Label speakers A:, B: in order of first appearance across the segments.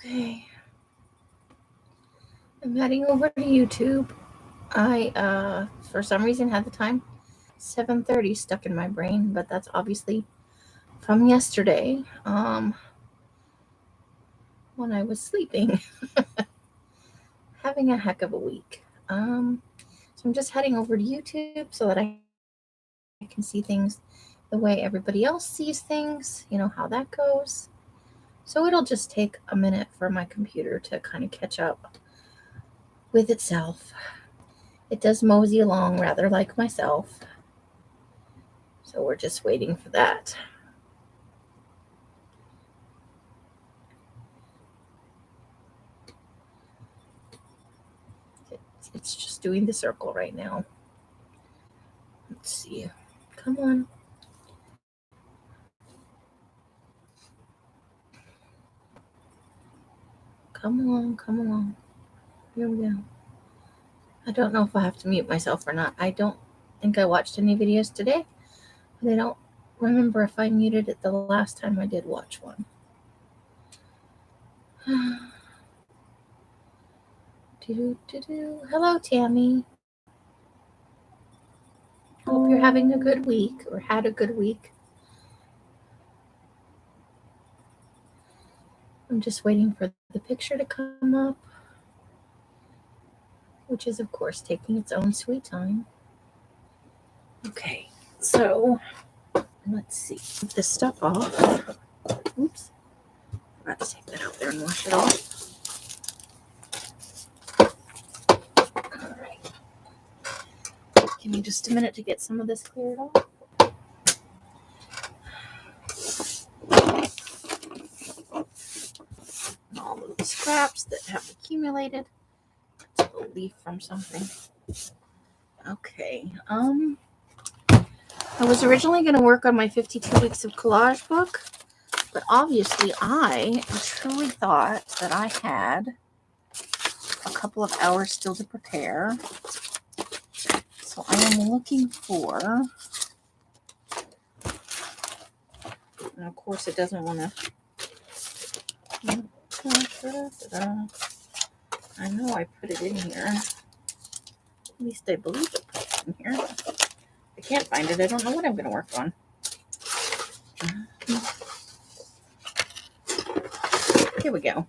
A: Okay. I'm heading over to YouTube. I for some reason had the time 7:30 stuck in my brain, but that's obviously from yesterday. When I was sleeping, having a heck of a week. So I'm just heading over to YouTube so that I can see things the way everybody else sees things, how that goes. So it'll just take a minute for my computer to kind of catch up with itself. It does mosey along rather like myself. So we're just waiting for that. It's just doing the circle right now. Let's see. Come on. Come on. Come along. Here we go. I don't know if I have to mute myself or not. I don't think I watched any videos today, but I don't remember if I muted it the last time I did watch one. Hello, Tammy. Hope you're having a good week or had a good week. I'm just waiting for the picture to come up, which is, of course, taking its own sweet time. Okay, so let's see. Take this stuff off. Oops. Forgot to take that out there and wash it off. All right. Give me just a minute to get some of this cleared off. All of the scraps that have accumulated. It's a leaf from something. Okay. I was originally going to work on my 52 weeks of collage book, but obviously I truly thought that I had a couple of hours still to prepare. So I am looking for, and of course it doesn't want to, I know I put it in here. At least I believe I put it in here. I can't find it. I don't know what I'm going to work on. Here we go.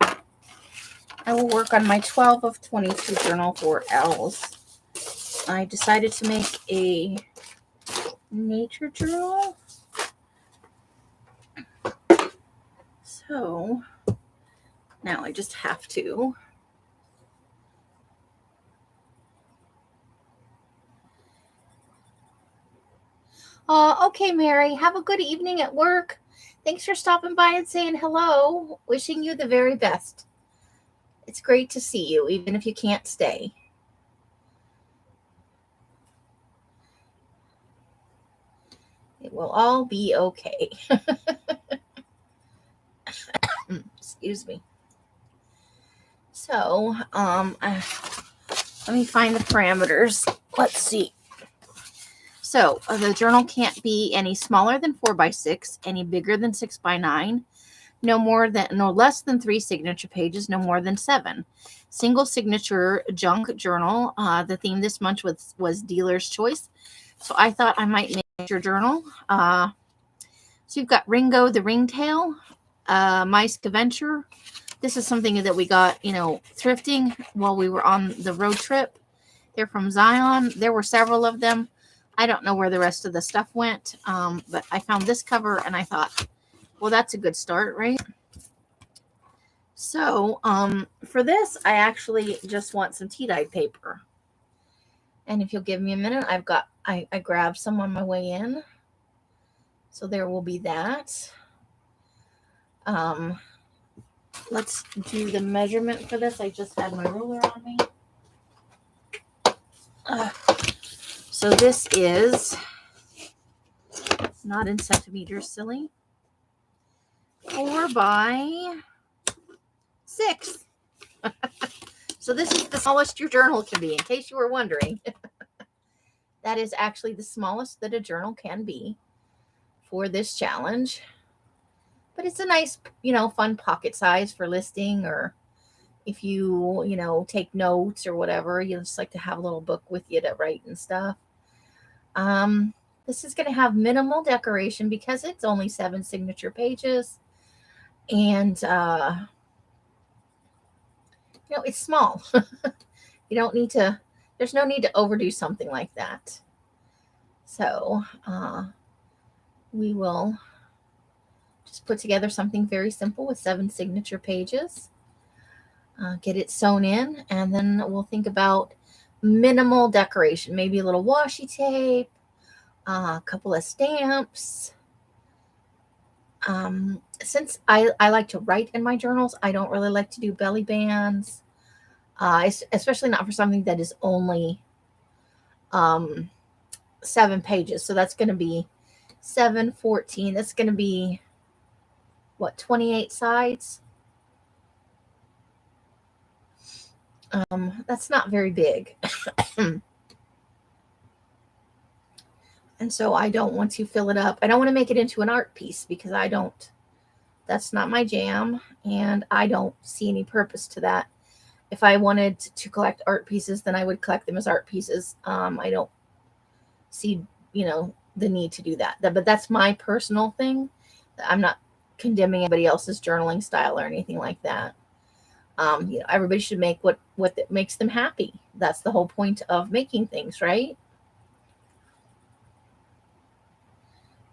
A: I will work on my 12 of 22 journal for L's. I decided to make a nature journal. So now I just have to okay, Mary. Have a good evening at work. Thanks for stopping by and saying hello. Wishing you the very best. It's great to see you, even if you can't stay. It will all be okay. Excuse me. So, let me find the parameters. Let's see. So the journal can't be any smaller than 4x6, any bigger than 6x9, no less than 3 signature pages, no more than 7. Single signature junk journal. The theme this month was dealer's choice. So I thought I might make your journal. So you've got Ringo the Ringtail, Mice Adventure. This is something that we got, thrifting while we were on the road trip. They're from Zion. There were several of them. I don't know where the rest of the stuff went, but I found this cover and I thought, well, that's a good start, right? So for this, I actually just want some tea-dyed paper. And if you'll give me a minute, I grabbed some on my way in. So there will be that. Let's do the measurement for this. I just had my ruler on me. So this is not in centimeters, silly. 4 by 6. So this is the smallest your journal can be, in case you were wondering. That is actually the smallest that a journal can be for this challenge. But it's a nice, fun pocket size for listing, or if you, take notes or whatever, you just like to have a little book with you to write and stuff. This is going to have minimal decoration because it's only 7 signature pages. And, it's small. You don't need to, there's no need to overdo something like that. So, we will just put together something very simple with 7 signature pages. Get it sewn in, and then we'll think about minimal decoration, maybe a little washi tape, a couple of stamps. Since I like to write in my journals, I don't really like to do belly bands, especially not for something that is only 7 pages. So that's going to be 7, 14. That's going to be, 28 sides? That's not very big. And so I don't want to fill it up. I don't want to make it into an art piece because that's not my jam, and I don't see any purpose to that. If I wanted to collect art pieces, then I would collect them as art pieces. I don't see, the need to do that. But that's my personal thing. I'm not condemning anybody else's journaling style or anything like that. Everybody should make what makes them happy. That's the whole point of making things, right?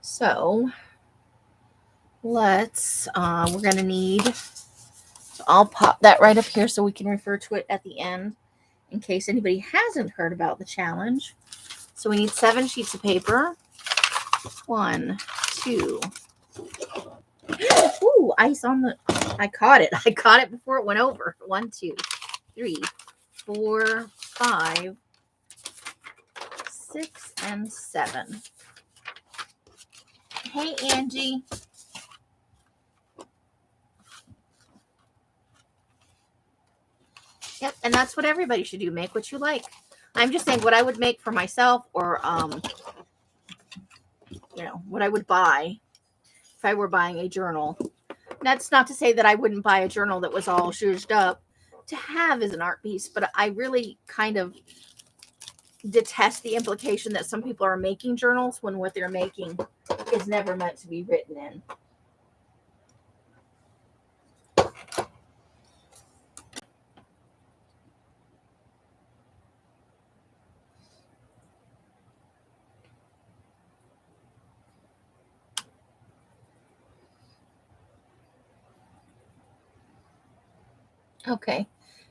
A: So we're going to need, so I'll pop that right up here so we can refer to it at the end in case anybody hasn't heard about the challenge. So we need 7 sheets of paper. 1, 2. Ooh, ice on the, I caught it before it went over. 1, 2, 3, 4, 5, 6, and 7. Hey, Angie. Yep, and that's what everybody should do. Make what you like. I'm just saying what I would make for myself, or what I would buy if I were buying a journal. That's not to say that I wouldn't buy a journal that was all zhuzhed up to have as an art piece, but I really kind of detest the implication that some people are making journals when what they're making is never meant to be written in. Okay.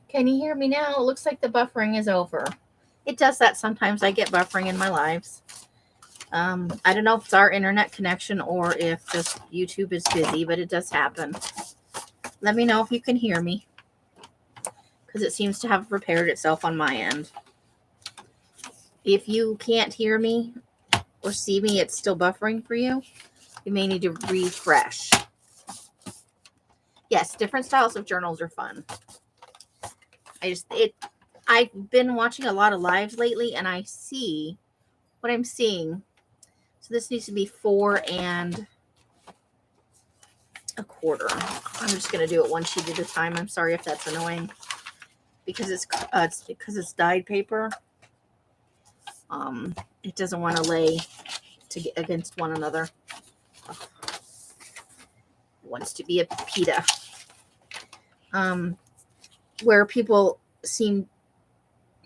A: Can you hear me now? It looks like the buffering is over. It does that sometimes. I get buffering in my lives. I don't know if it's our internet connection or if just YouTube is busy, but it does happen. Let me know if you can hear me, because it seems to have repaired itself on my end. If you can't hear me or see me, it's still buffering for you. You may need to refresh. Yes, different styles of journals are fun. I've been watching a lot of lives lately, and I see what I'm seeing. So this needs to be 4 1/4. I'm just going to do it 1 sheet at a time. I'm sorry if that's annoying, because it's dyed paper. It doesn't want to lay against one another. It wants to be a pita. Where people seem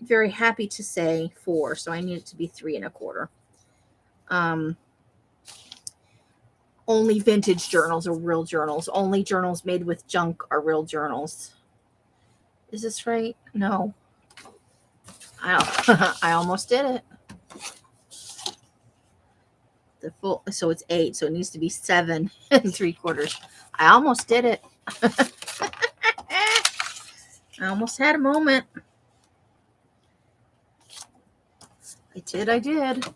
A: very happy to say 4, so I need it to be 3 1/4. Only vintage journals are real journals. Only journals made with junk are real journals. Is this right? No. I almost did it. So it's 8, so it needs to be 7 3/4. I almost did it. I almost had a moment. I did.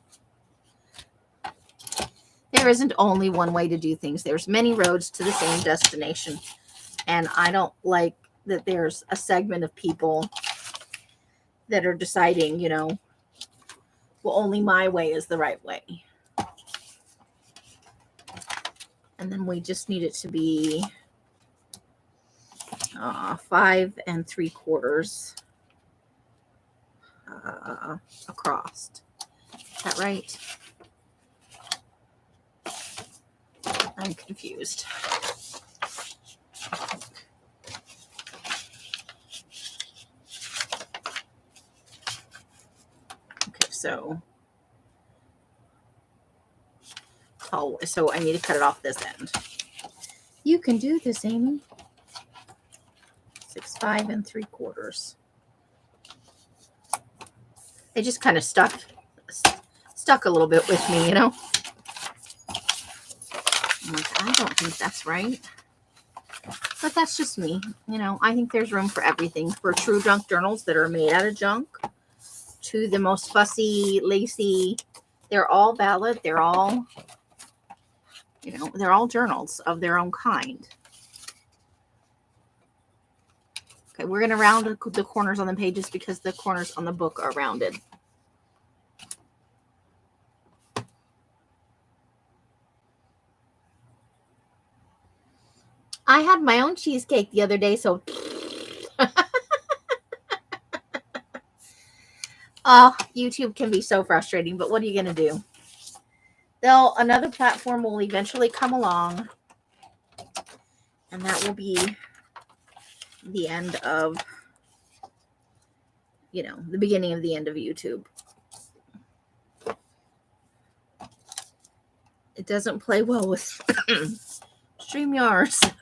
A: There isn't only one way to do things. There's many roads to the same destination. And I don't like that there's a segment of people that are deciding, well, only my way is the right way. And then we just need it to be 5 3/4 across. Is that right? I'm confused. Okay, so I need to cut it off this end. You can do this, Amy. 6, 5 3/4. It just kind of stuck a little bit with me, you know. I'm like, I don't think that's right. But that's just me. You know, I think there's room for everything. For true junk journals that are made out of junk, to the most fussy, lacy. They're all valid. They're all, you know, they're all journals of their own kind. Okay, we're going to round the corners on the pages because the corners on the book are rounded. I had my own cheesecake the other day, so oh, YouTube can be so frustrating, but what are you going to do? Another platform will eventually come along, and that will be the end of, you know, the beginning of the end of YouTube. It doesn't play well with StreamYards.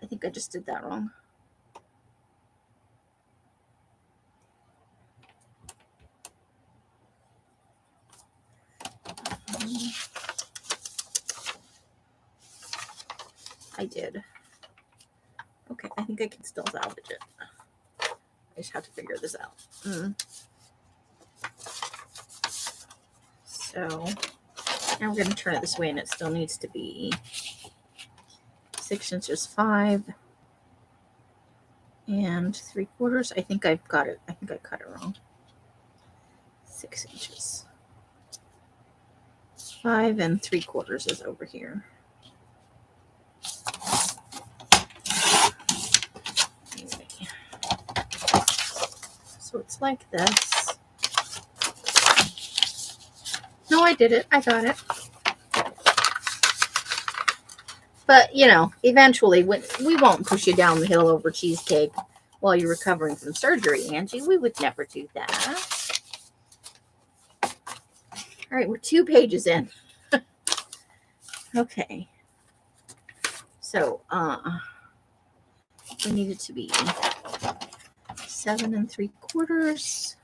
A: I think I just did that wrong. I did. Okay, I think I can still salvage it. I just have to figure this out. So now we're going to turn it this way, and it still needs to be 6 inches 5 3/4. I think I've got it. I think I cut it wrong. 6 inches 5 3/4 is over here. Anyway. So it's like this. No, I did it. I got it. But, you know, eventually, we won't push you down the hill over cheesecake while you're recovering from surgery, Angie. We would never do that. All right, we're 2 pages in. Okay. So, we need it to be 7 3/4.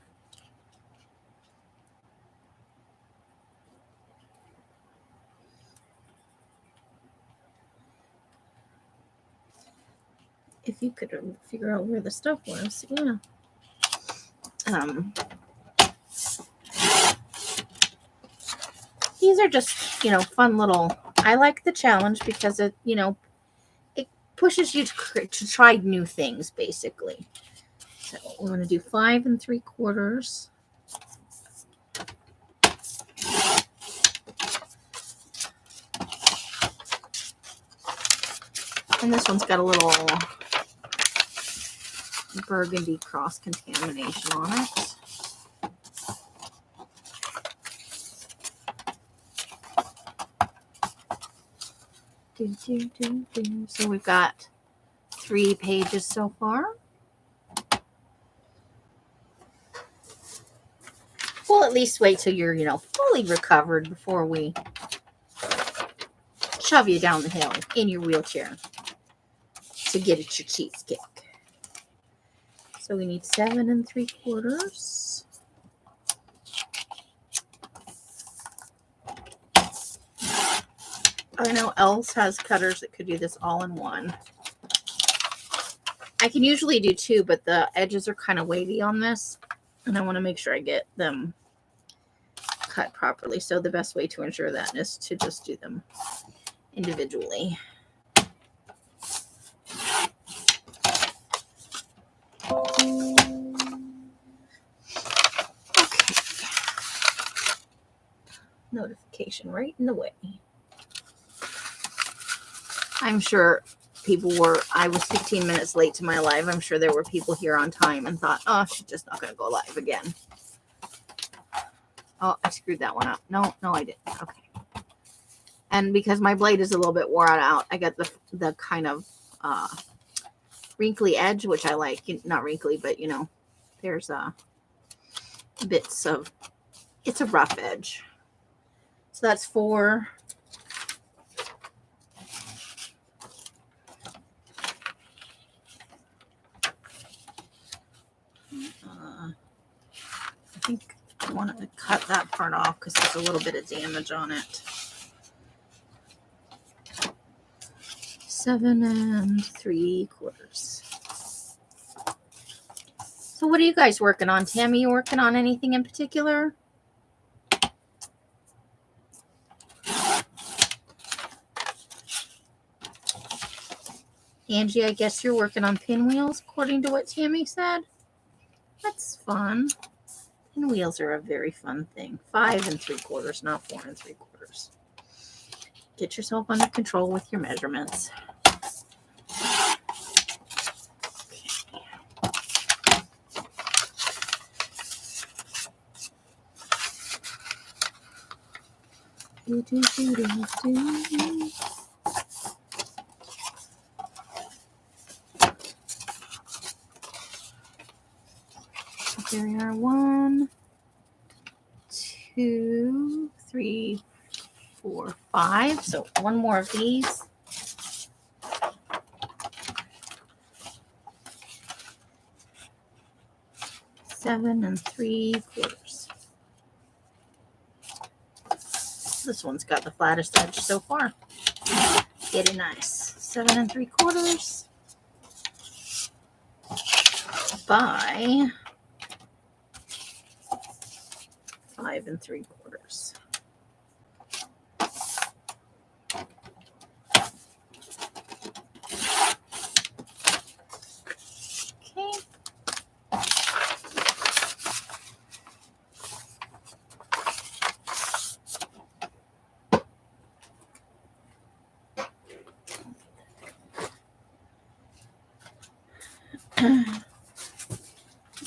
A: If you could figure out where the stuff was, yeah. These are just, you know, fun little. I like the challenge because it, you know, it pushes you to try new things, basically. So we're going to do 5 3/4. And this one's got a little burgundy cross contamination on it. So we've got 3 pages so far. We'll at least wait till you're, you know, fully recovered before we shove you down the hill in your wheelchair to get at your cheesecake. So we need 7 3/4. I know Els has cutters that could do this all in one. I can usually do 2, but the edges are kind of wavy on this, and I want to make sure I get them cut properly. So the best way to ensure that is to just do them individually. Okay. Notification. specification right in the way. I'm sure I was 15 minutes late to my live. I'm sure there were people here on time and thought, oh, she's just not going to go live again. Oh, I screwed that one up. No, I didn't. Okay. And because my blade is a little bit worn out, I got the kind of wrinkly edge, which I like. Not wrinkly, but there's bits of, it's a rough edge. So that's 4. I think I wanted to cut that part off because there's a little bit of damage on it. 7 3/4. So what are you guys working on? Tammy, you working on anything in particular? Angie, I guess you're working on pinwheels, according to what Tammy said. That's fun. Pinwheels are a very fun thing. 5 3/4, not 4 3/4. Get yourself under control with your measurements. There we are. 1, 2, 3, 4, 5. So one more of these. Seven 3/4. This one's got the flattest edge so far. Getting nice. 7 3/4 by 5 3/4. Okay.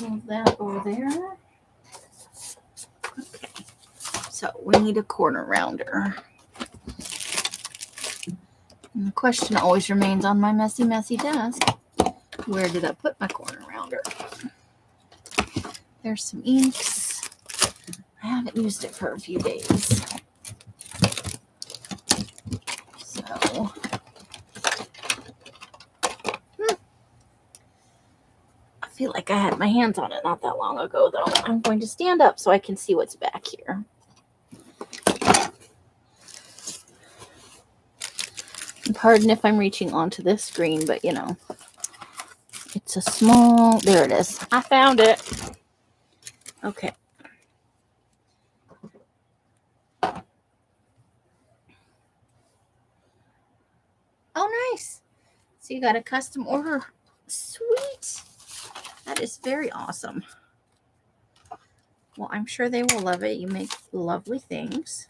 A: Move that over there. Okay. So we need a corner rounder. And the question always remains on my messy, messy desk. Where did I put my corner rounder? There's some inks. I haven't used it for a few days. So I feel like I had my hands on it not that long ago, though. I'm going to stand up so I can see what's back here. And pardon if I'm reaching onto this screen, but it's a small, there it is. I found it. Okay. Oh, nice. So you got a custom order. Sweet. That is very awesome. Well, I'm sure they will love it. You make lovely things.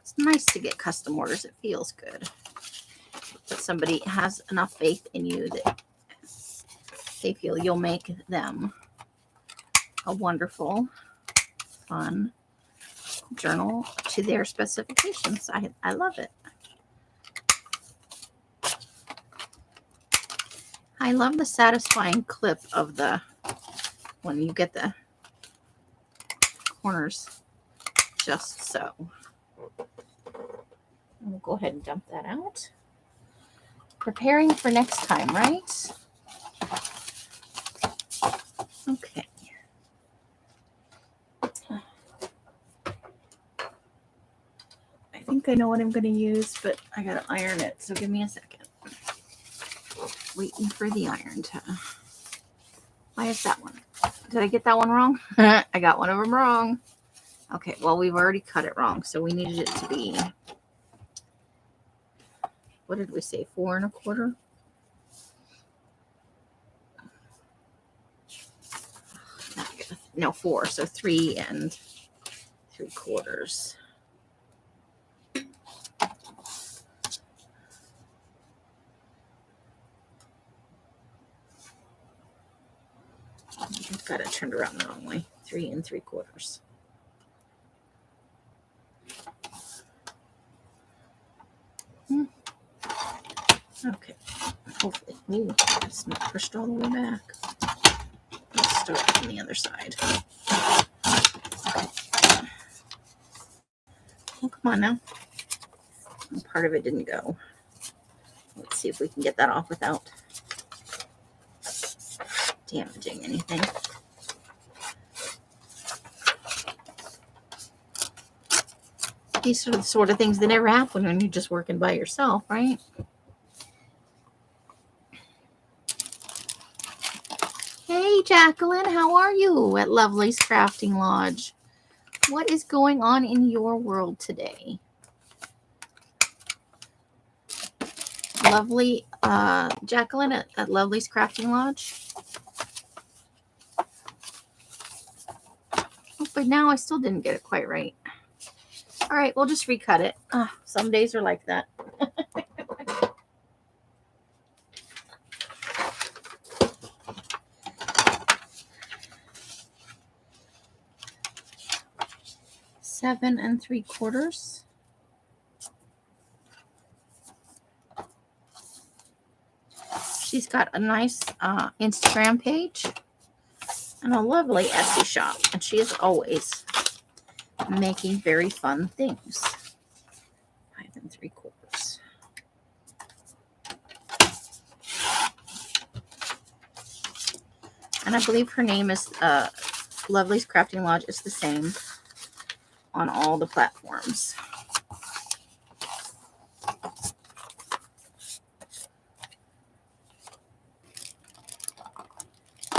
A: It's nice to get custom orders. It feels good that somebody has enough faith in you that they feel you'll make them a wonderful, fun journal to their specifications. I love it. I love the satisfying clip of when you get the corners just so. We'll go ahead and dump that out. Preparing for next time, right? Okay. I think I know what I'm going to use, but I got to iron it, so give me a second. Waiting for the iron to... Why is that one? Did I get that one wrong? I got one of them wrong. Okay, well, we've already cut it wrong, so we needed it to be... What did we say? 4 1/4? no, 4. So 3 3/4. I've got it turned around the wrong way. 3 3/4. Okay. Hopefully. Ooh, it's not pushed all the way back. Let's start from the other side. Okay. Oh, come on now. Part of it didn't go. Let's see if we can get that off without damaging anything. These are the sort of things that never happen when you're just working by yourself, right? Hey, Jacqueline, how are you at Lovely's Crafting Lodge? What is going on in your world today? Lovely, Jacqueline at Lovely's Crafting Lodge. Oh, but now I still didn't get it quite right. All right, we'll just recut it. Some days are like that. Seven 3/4. She's got a nice Instagram page and a lovely Etsy shop, and she is always making very fun things. 5 3/4. And I believe her name is Lovely's Crafting Lodge is the same on all the platforms.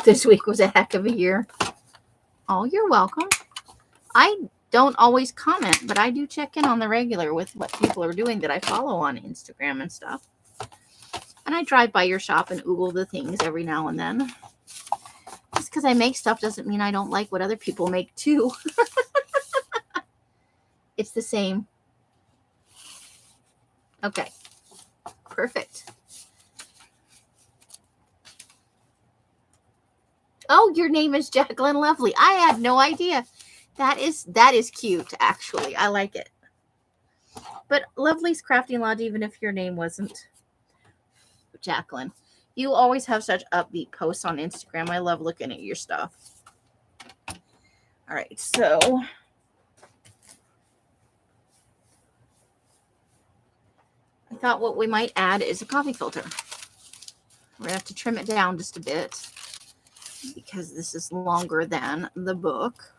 A: This week was a heck of a year. Oh, you're welcome. I don't always comment, but I do check in on the regular with what people are doing that I follow on Instagram and stuff. And I drive by your shop and oogle the things every now and then. Just because I make stuff doesn't mean I don't like what other people make too. It's the same. Okay. Perfect. Oh, your name is Jacqueline Lovely. I had no idea. That is cute, actually. I like it. But Lovely's Crafting Lodge, even if your name wasn't Jacqueline, you always have such upbeat posts on Instagram. I love looking at your stuff. All right, so I thought what we might add is a coffee filter. We're going to have to trim it down just a bit because this is longer than the book.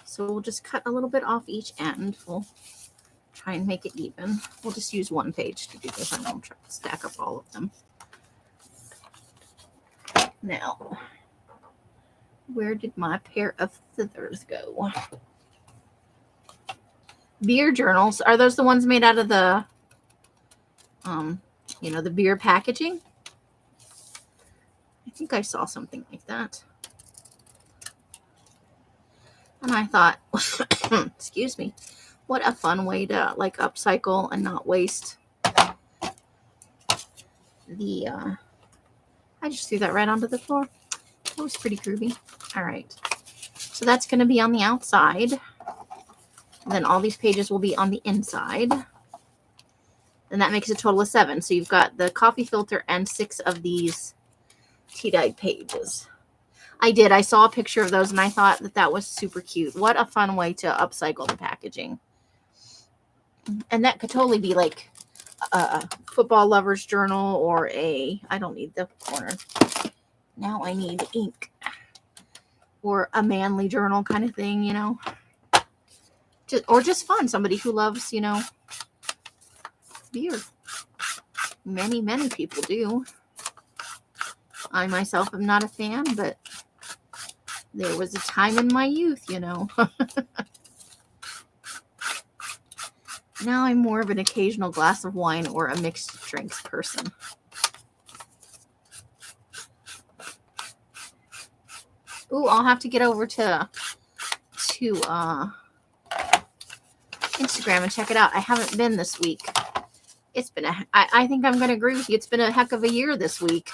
A: So we'll just cut a little bit off each end. We'll try and make it even. We'll just use one page to do this. I won't try to stack up all of them. Now, where did my pair of scissors go? Beer journals. Are those the ones made out of the, the beer packaging? I think I saw something like that. And I thought, excuse me, what a fun way to like upcycle and not waste the, I just threw that right onto the floor. That was pretty groovy. All right. So that's going to be on the outside. And then all these pages will be on the inside. And that makes a total of 7. So you've got the coffee filter and 6 of these tea-dyed pages. I saw a picture of those and I thought that was super cute. What a fun way to upcycle the packaging. And that could totally be like a football lover's journal or I don't need the corner. Now I need ink. Or a manly journal kind of thing, you know. Just fun. Somebody who loves, beer. Many, many people do. I myself am not a fan, but there was a time in my youth, Now I'm more of an occasional glass of wine or a mixed drinks person. Ooh, I'll have to get over to Instagram and check it out. I haven't been this week. It's been I think I'm going to agree with you. It's been a heck of a year this week.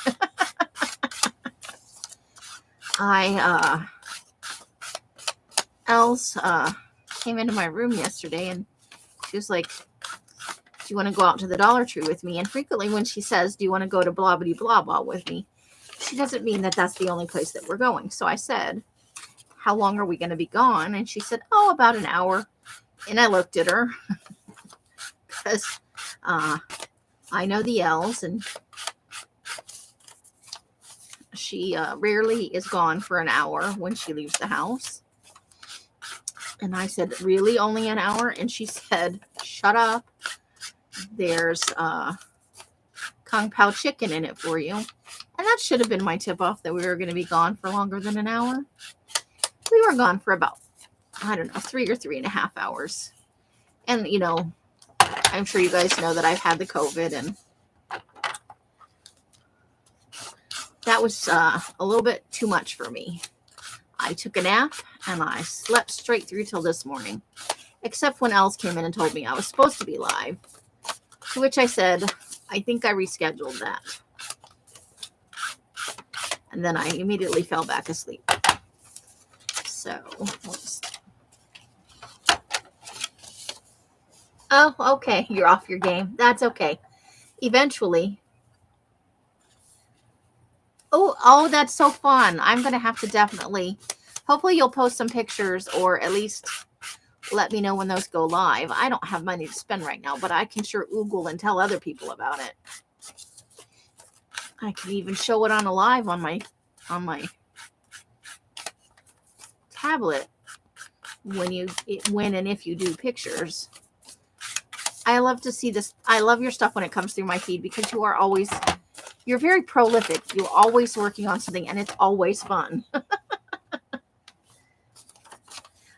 A: Els came into my room yesterday and she was like, do you want to go out to the Dollar Tree with me? And frequently when she says, do you want to go to blah, blah, blah, blah with me? She doesn't mean that that's the only place that we're going. So I said, how long are we going to be gone? And she said, oh, about an hour. And I looked at her because I know the Els, and she rarely is gone for an hour when she leaves the house. And I said, really, only an hour? And she said, shut up. There's Kung Pao chicken in it for you. And that should have been my tip-off that we were going to be gone for longer than an hour. We were gone for about, 3 or 3.5 hours. And, you know, I'm sure you guys know that I've had the COVID, and that was a little bit too much for me. I took a nap, and I slept straight through till this morning. Except when Els came in and told me I was supposed to be live. To which I said, I think I rescheduled that. And then I immediately fell back asleep. So, oh, okay. You're off your game. That's okay. Eventually. Oh, that's so fun. I'm going to have to definitely, hopefully you'll post some pictures or at least let me know when those go live. I don't have money to spend right now, but I can sure oogle and tell other people about it. I can even show it on a live on my tablet when and if you do pictures. I love to see this. I love your stuff when it comes through my feed because you're very prolific. You're always working on something and it's always fun.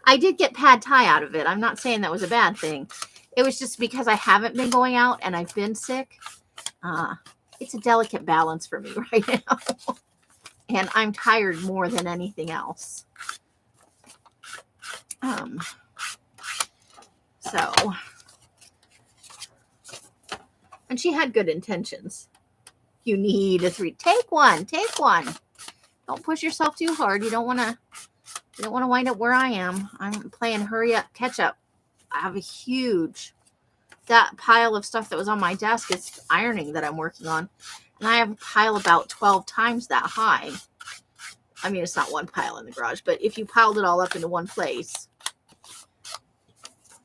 A: I did get pad thai out of it. I'm not saying that was a bad thing. It was just because I haven't been going out and I've been sick. It's a delicate balance for me right now. And I'm tired more than anything else. And she had good intentions. You need a 3. Take one. Don't push yourself too hard. You don't want to wind up where I am. I'm playing hurry up, catch up. I have that pile of stuff that was on my desk is ironing that I'm working on. And I have a pile about 12 times that high. I mean, it's not one pile in the garage, but if you piled it all up into one place,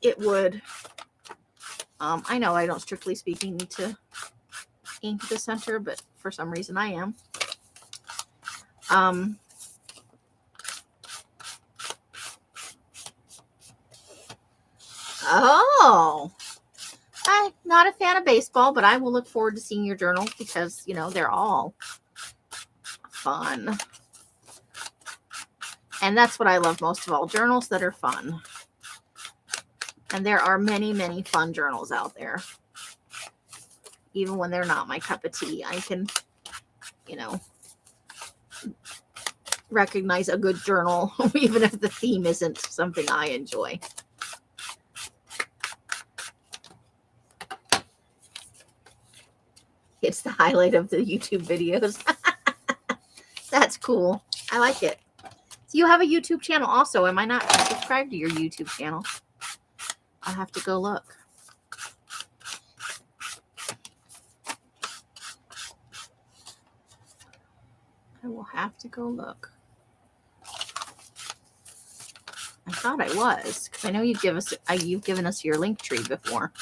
A: it would, I know I don't strictly speaking need to ink the center, but for some reason I am. Oh, I'm not a fan of baseball, but I will look forward to seeing your journals because, you know, they're all fun. And that's what I love most of all, journals that are fun. And there are many, many fun journals out there. Even when they're not my cup of tea, I can, you know, recognize a good journal, even if the theme isn't something I enjoy. It's the highlight of the YouTube videos. That's cool. I like it. So you have a YouTube channel also. Am I not subscribed to your YouTube channel? I'll have to go look. I will have to go look. I thought I was, because I know you've given us your link tree before.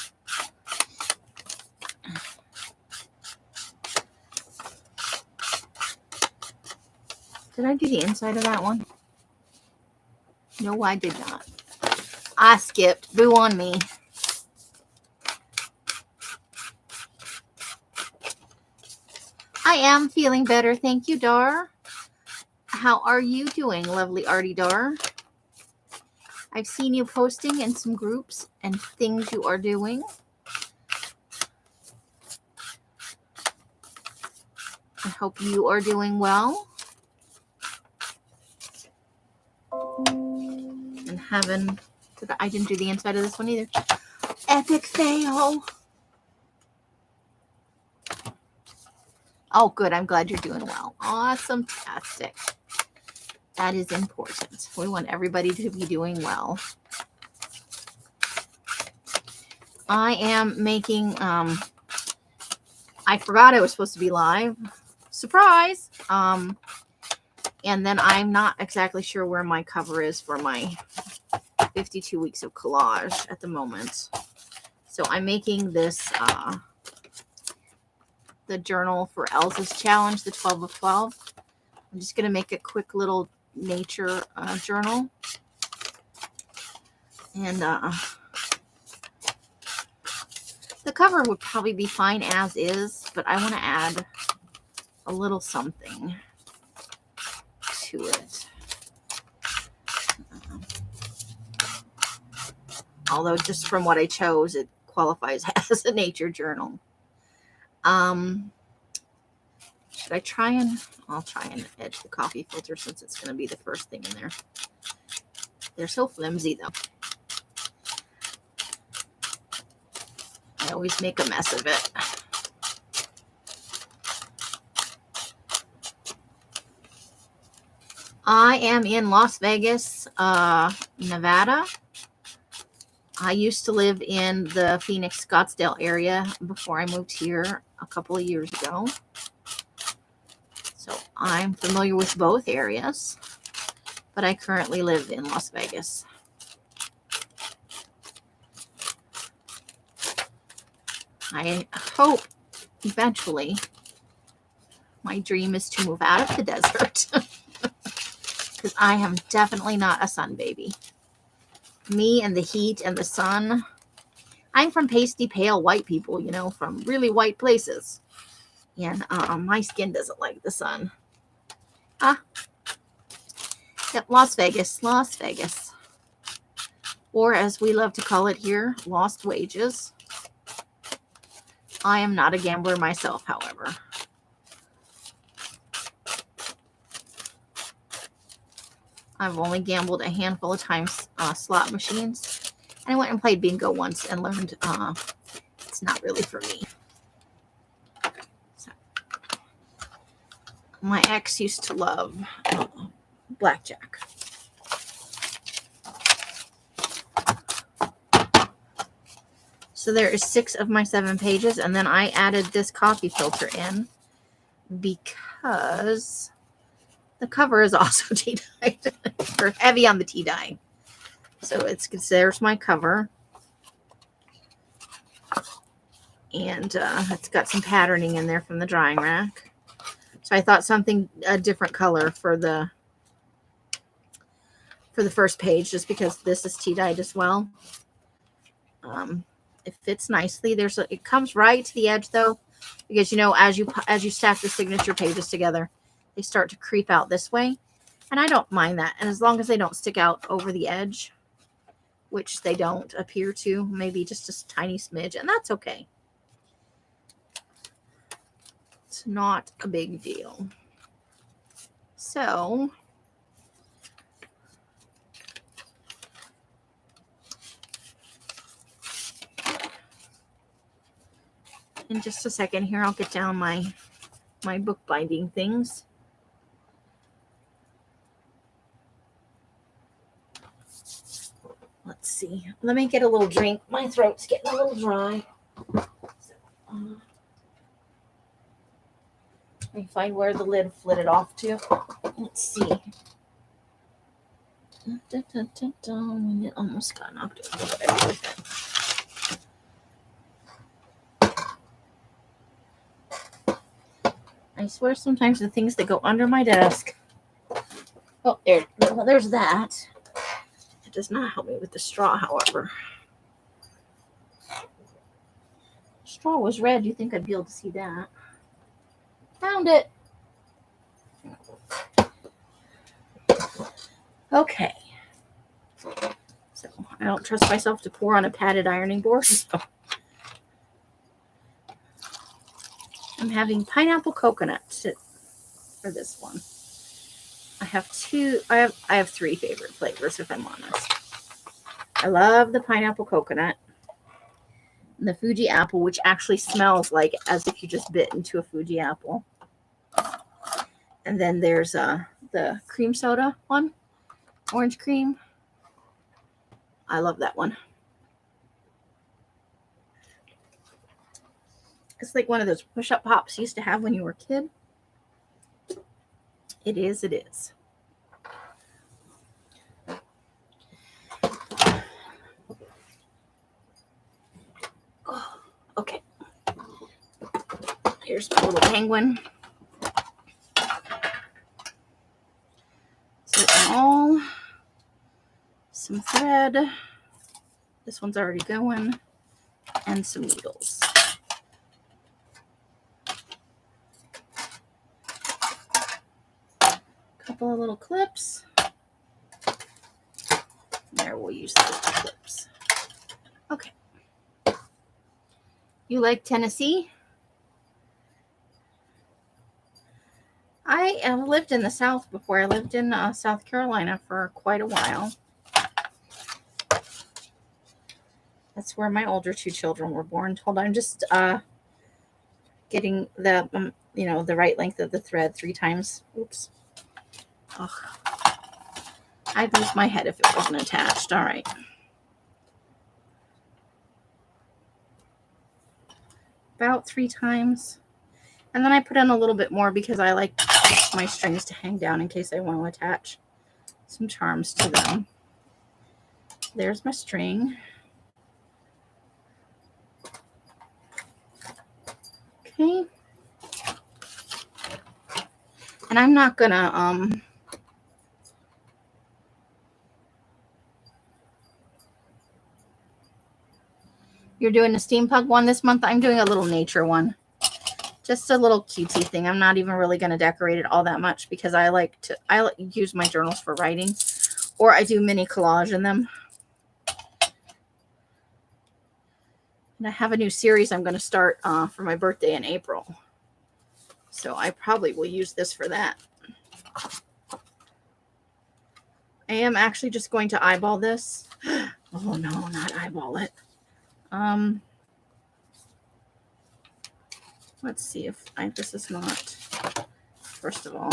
A: Did I do the inside of that one? No, I did not. I skipped. Boo on me. I am feeling better. Thank you, Dar. How are you doing, lovely Artie Dar? I've seen you posting in some groups and things you are doing. I hope you are doing well. And heaven. I didn't do the inside of this one either. Epic fail. Oh, good. I'm glad you're doing well. Awesome-tastic. That is important. We want everybody to be doing well. I am making, I forgot I was supposed to be live. Surprise! And then I'm not exactly sure where my cover is for my 52 weeks of collage at the moment. So I'm making this, the journal for Elsa's challenge, the 12 of 12. I'm just going to make a quick little nature journal. And the cover would probably be fine as is, but I want to add a little something to it. Although just from what I chose, it qualifies as a nature journal. Should I try and... I'll try and edge the coffee filter since it's going to be the first thing in there. They're so flimsy, though. I always make a mess of it. I am in Las Vegas, Nevada. I used to live in the Phoenix, Scottsdale area before I moved here a couple of years ago. So I'm familiar with both areas, but I currently live in Las Vegas. I hope eventually my dream is to move out of the desert because I am definitely not a sun baby. Me and the heat and the sun. I'm from pasty pale white people, you know, from really white places. And my skin doesn't like the sun. Yep, Las Vegas, Las Vegas. Or as we love to call it here, lost wages. I am not a gambler myself, however. I've only gambled a handful of times slot machines. And I went and played bingo once and learned it's not really for me. So, my ex used to love blackjack. So there is 6 of my 7 pages. And then I added this coffee filter in because the cover is also tea dyed, or heavy on the tea dye. So there's my cover. And it's got some patterning in there from the drying rack. So I thought a different color for the first page, just because this is tea dyed as well. It fits nicely. It comes right to the edge though, because you know as you stack the signature pages together, they start to creep out this way, and I don't mind that. And as long as they don't stick out over the edge, which they don't appear to, maybe just a tiny smidge, and that's okay. It's not a big deal. So in just a second here, I'll get down my book binding things. Let's see. Let me get a little drink. My throat's getting a little dry. Let me find where the lid flitted off to. Let's see. It almost got knocked over. I swear sometimes the things that go under my desk. Oh, there's that. It does not help me with the straw, however. Straw was red. You think I'd be able to see that? Found it. Okay. So I don't trust myself to pour on a padded ironing board. So I'm having pineapple coconut for this one. I have three favorite flavors, if I'm honest. I love the pineapple coconut and the Fuji apple, which actually smells like as if you just bit into a Fuji apple. And then there's the cream soda one, orange cream. I love that one. It's like one of those push-up pops you used to have when you were a kid. It is. Oh, okay. Here's my little penguin. So some thread. This one's already going. And some needles. Couple of little clips. There, we'll use those clips. Okay. You like Tennessee? I have lived in the South before. I lived in South Carolina for quite a while. That's where my older two children were born. Hold on, I'm just getting the the right length of the thread 3 times. Oops. Ugh. I'd lose my head if it wasn't attached. All right. About 3 times. And then I put in a little bit more because I like my strings to hang down in case I want to attach some charms to them. There's my string. Okay. And I'm not gonna you're doing a steampunk one this month. I'm doing a little nature one. Just a little cutesy thing. I'm not even really going to decorate it all that much because I like to use my journals for writing, or I do mini collage in them. And I have a new series I'm going to start for my birthday in April. So I probably will use this for that. I am actually just going to eyeball this. Oh no, not eyeball it. Let's see if this is not, first of all.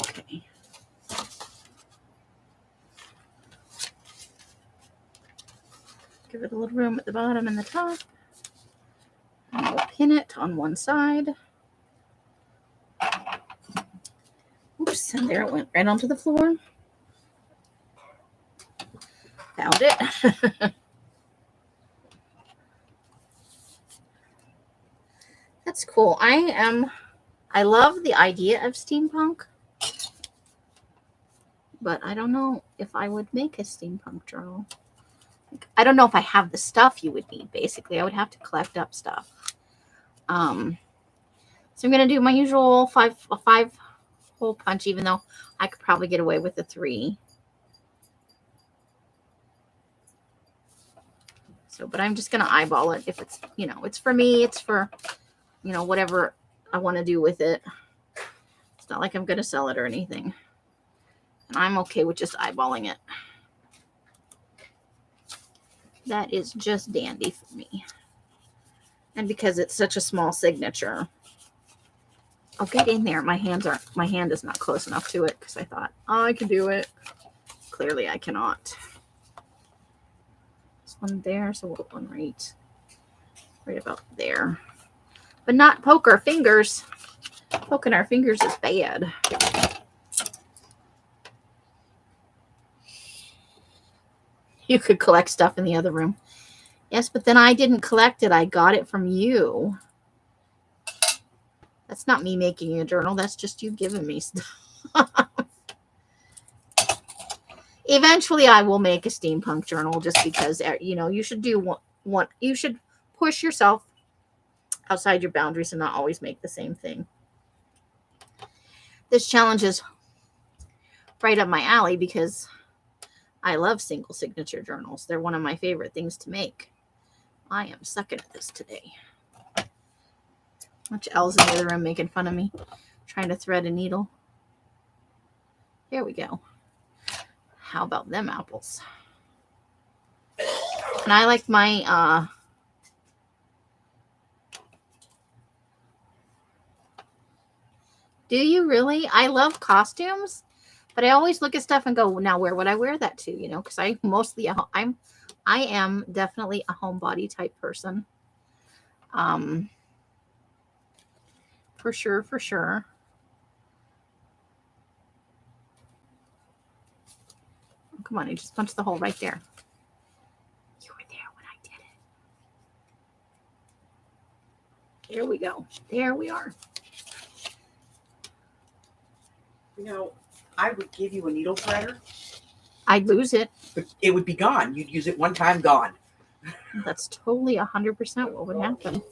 A: Okay. Give it a little room at the bottom and the top. And we'll pin it on one side. Oops, and there it went right onto the floor. Found it. That's cool. I love the idea of steampunk, but I don't know if I would make a steampunk journal. I don't know if I have the stuff you would need, basically. I would have to collect up stuff. So I'm going to do my usual 5-hole punch, even though I could probably get away with a 3. So, but I'm just going to eyeball it. If it's, it's for me, it's for, whatever I want to do with it. It's not like I'm going to sell it or anything. And I'm okay with just eyeballing it. That is just dandy for me. And because it's such a small signature, I'll get in there. My hand is not close enough to it because I thought, oh, I can do it. Clearly I cannot. This one there, so we'll put one right about there. But not poke our fingers. Poking our fingers is bad. You could collect stuff in the other room. Yes, but then I didn't collect it. I got it from you. That's not me making a journal. That's just you giving me stuff. Eventually, I will make a steampunk journal just because, you should do one. You should push yourself outside your boundaries and not always make the same thing. This challenge is right up my alley because I love single signature journals. They're one of my favorite things to make. I am sucking at this today. Bunch of elves in the other room making fun of me, trying to thread a needle. Here we go. How about them apples? And I like my do you really? I love costumes, but I always look at stuff and go, now where would I wear that to? You know, because I am definitely a homebody type person. For sure. Oh, come on, I just punched the hole right there. You were there when I did it. Here we go. There we are.
B: You know, I would give you a needle threader.
A: I'd lose it.
B: But it would be gone. You'd use it one time, gone.
A: That's totally 100% what would happen.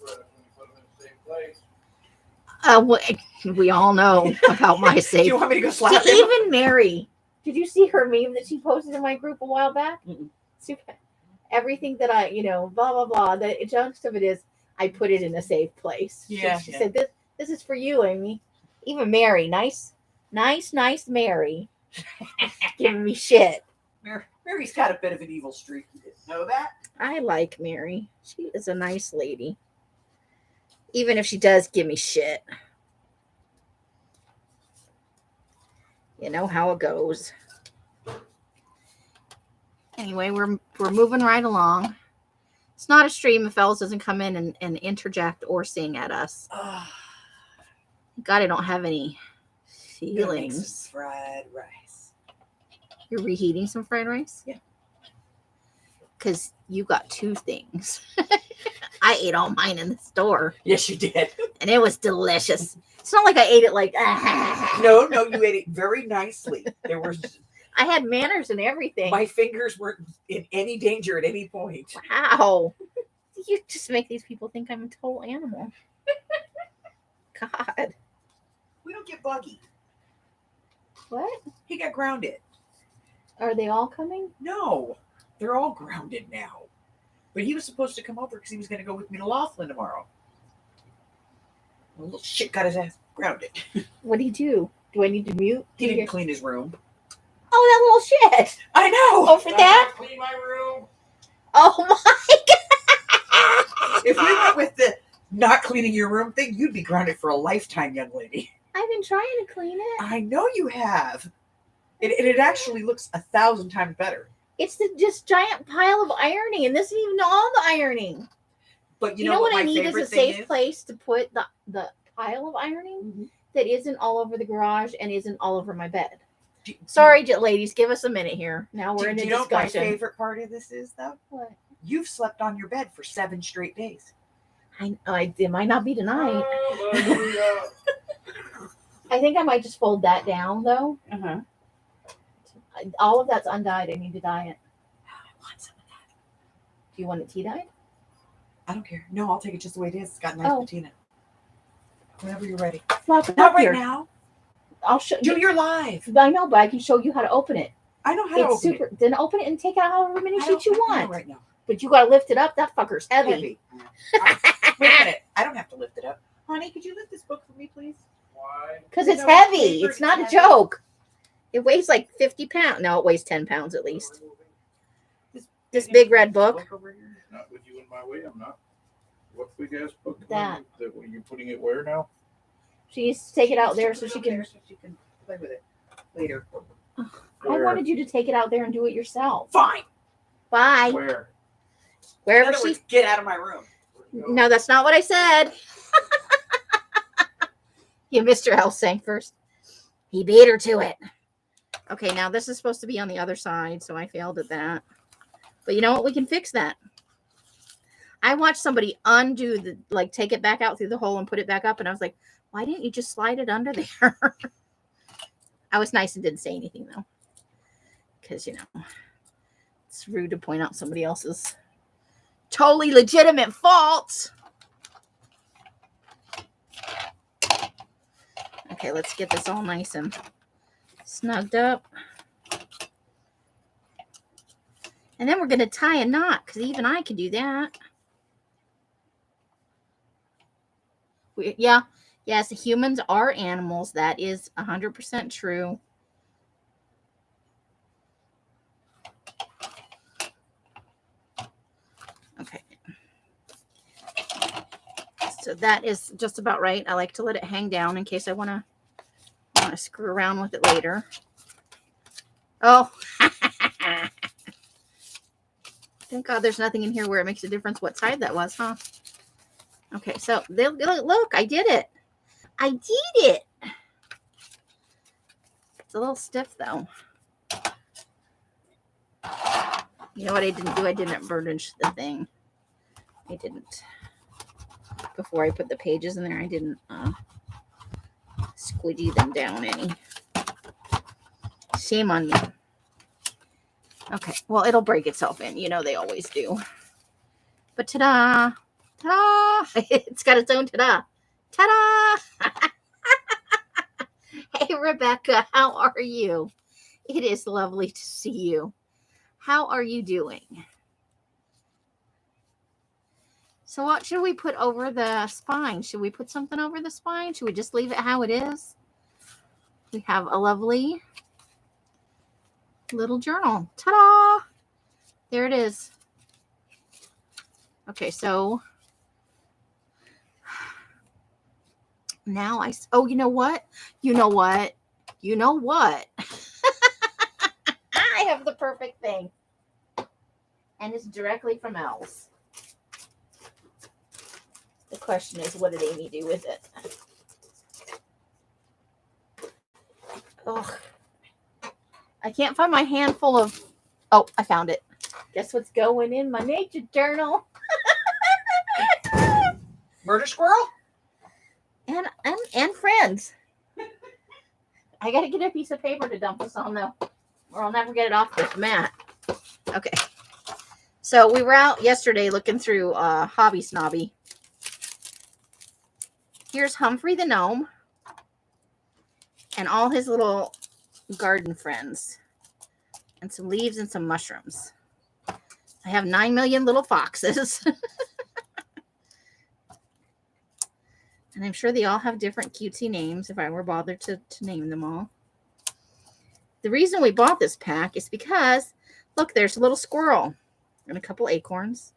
A: We all know about my safe.
B: Do you want me to go slap him?
A: Even Mary. Did you see her meme that she posted in my group a while back?
B: Mm-mm.
A: Everything that I, blah, blah, blah. The gist of it is I put it in a safe place.
B: Yeah.
A: She said, this is for you, Amy. Even Mary. Nice Mary. Giving me shit.
B: Mary's got a bit of an evil streak. You didn't know that?
A: I like Mary. She is a nice lady. Even if she does give me shit. You know how it goes. Anyway, we're moving right along. It's not a stream if Ellis doesn't come in and interject or sing at us. God, I don't have any feelings.
B: Fried rice.
A: You're reheating some fried rice?
B: Yeah.
A: Because you got two things. I ate all mine in the store.
B: Yes, you did.
A: And it was delicious. It's not like I ate it like...
B: No, you ate it very nicely. There was...
A: I had manners and everything.
B: My fingers weren't in any danger at any point.
A: Wow. You just make these people think I'm a total animal. God.
B: We don't get buggy.
A: What?
B: He got grounded.
A: Are they all coming?
B: No. They're all grounded now. But he was supposed to come over because he was going to go with me to Laughlin tomorrow. The little shit got his ass grounded.
A: What did he do? Do I need to mute?
B: He didn't clean his room.
A: Oh, that little shit.
B: I know.
A: Oh, for that?
C: Clean my room.
A: Oh, my God.
B: If we went with the not cleaning your room thing, you'd be grounded for a lifetime, young lady.
A: I've been trying to clean it.
B: I know you have. It actually looks 1,000 times better.
A: It's the just giant pile of ironing, and this isn't even all the ironing.
B: But
A: You know what I
B: my
A: need is
B: favorite
A: a
B: thing
A: safe place to put the pile of ironing
B: Mhm.
A: that isn't all over the garage and isn't all over my bed.
B: Do-
A: Sorry, ladies, give us a minute here. Now we're in a
B: Do you know what my
A: discussion.
B: favorite part of this is, though?
A: What?
B: You've slept on your bed for 7 straight days.
A: It might not be tonight.
C: Hallelujah.
A: I think I might just fold that down, though.
B: Uh-huh.
A: All of that's undyed. I need to dye it.
B: I want some of that.
A: Do you want it tea dyed?
B: I don't care. No, I'll take it just the way it is. It's got nice patina. Whenever you're ready.
A: Not
B: Not right now.
A: I'll show
B: Do
A: you.
B: your live.
A: I know, but I can show you how to open it.
B: I know how to
A: It's
B: open
A: super.
B: it.
A: Then open it and take out however many
B: I
A: sheets
B: don't
A: you
B: have to
A: want.
B: right now.
A: But you got to lift it up. That fucker's heavy.
B: Wait a minute. I don't have to lift it up. Honey, could you lift this book for me, please?
C: Why?
A: Because it's
B: No,
A: heavy.
B: paper,
A: It's not a
B: it's
A: joke. It weighs like 50 pounds. No, it weighs 10 pounds at least. This big red book.
B: Over here.
C: Not with you in my way. I'm not. What big ass book?
A: That.
C: What are you putting it where now?
A: She needs to take it out there so
B: Put
A: she
B: it
A: can.
B: there so she can play with it later.
A: I
C: Where?
A: wanted you to take it out there and do it yourself.
B: Fine.
A: Bye.
C: Where?
B: In
A: Wherever
B: other
A: she.
B: words, get out of my room.
A: No, that's not what I said. You missed her else saying first. He beat her to it. Okay, now this is supposed to be on the other side, so I failed at that. But you know what? We can fix that. I watched somebody undo take it back out through the hole and put it back up, and I was like, why didn't you just slide it under there? I was nice and didn't say anything, though. Because, it's rude to point out somebody else's totally legitimate faults. Okay, let's get this all nice and snugged up. And then we're going to tie a knot, because even I can do that. Yes, humans are animals. That is 100% true. Okay. So that is just about right. I like to let it hang down in case I want to screw around with it later. Oh, thank God there's nothing in here where it makes a difference what side that was, huh? Okay, so look, I did it. I did it. It's a little stiff though. You know what I didn't do? I didn't burnish the thing. I didn't. Before I put the pages in there, I didn't squidgy them down any. Shame on me. Okay, well, it'll break itself in. You know they always do. But ta-da! Ta-da! It's got its own ta-da. Ta-da! Hey, Rebecca, how are you? It is lovely to see you. How are you doing? So what should we put over the spine? Should we put something over the spine? Should we just leave it how it is? We have a lovely little journal. Ta-da! There it is. Okay, so now oh, you know what? You know what? You know what? I have the perfect thing. And it's directly from Elle's. The question is, what did Amy do with it? Oh, I can't find my handful of... Oh, I found it. Guess what's going in my nature journal?
B: Murder squirrel?
A: And friends. I got to get a piece of paper to dump this on, though, or I'll never get it off this mat. Okay. So we were out yesterday looking through Hobby Snobby. Here's Humphrey the gnome and all his little garden friends and some leaves and some mushrooms. I have 9 million little foxes. And I'm sure they all have different cutesy names if I were bothered to name them all. The reason we bought this pack is because, look, there's a little squirrel and a couple acorns.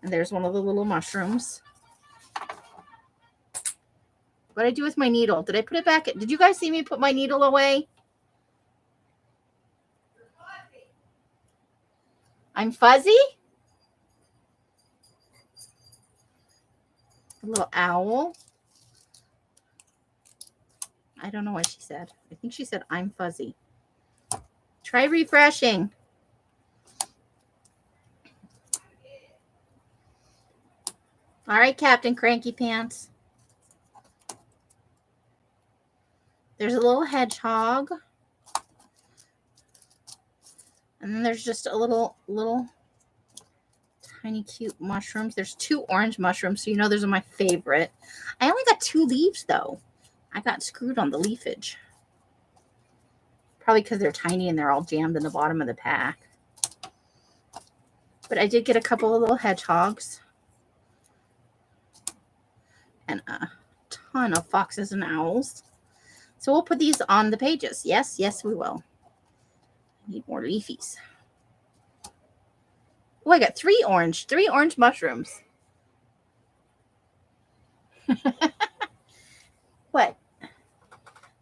A: And there's one of the little mushrooms. What did I do with my needle? Did I put it back? Did you guys see me put my needle away? I'm fuzzy? A little owl. I don't know what she said. I think she said, I'm fuzzy. Try refreshing. All right, Captain Cranky Pants. There's a little hedgehog. And then there's just a little tiny cute mushrooms. There's 2 orange mushrooms, so you know those are my favorite. I only got 2 leaves, though. I got screwed on the leafage. Probably because they're tiny and they're all jammed in the bottom of the pack. But I did get a couple of little hedgehogs. And a ton of foxes and owls. So we'll put these on the pages. Yes, yes, we will. I need more leafies. Oh, I got 3 orange mushrooms. What?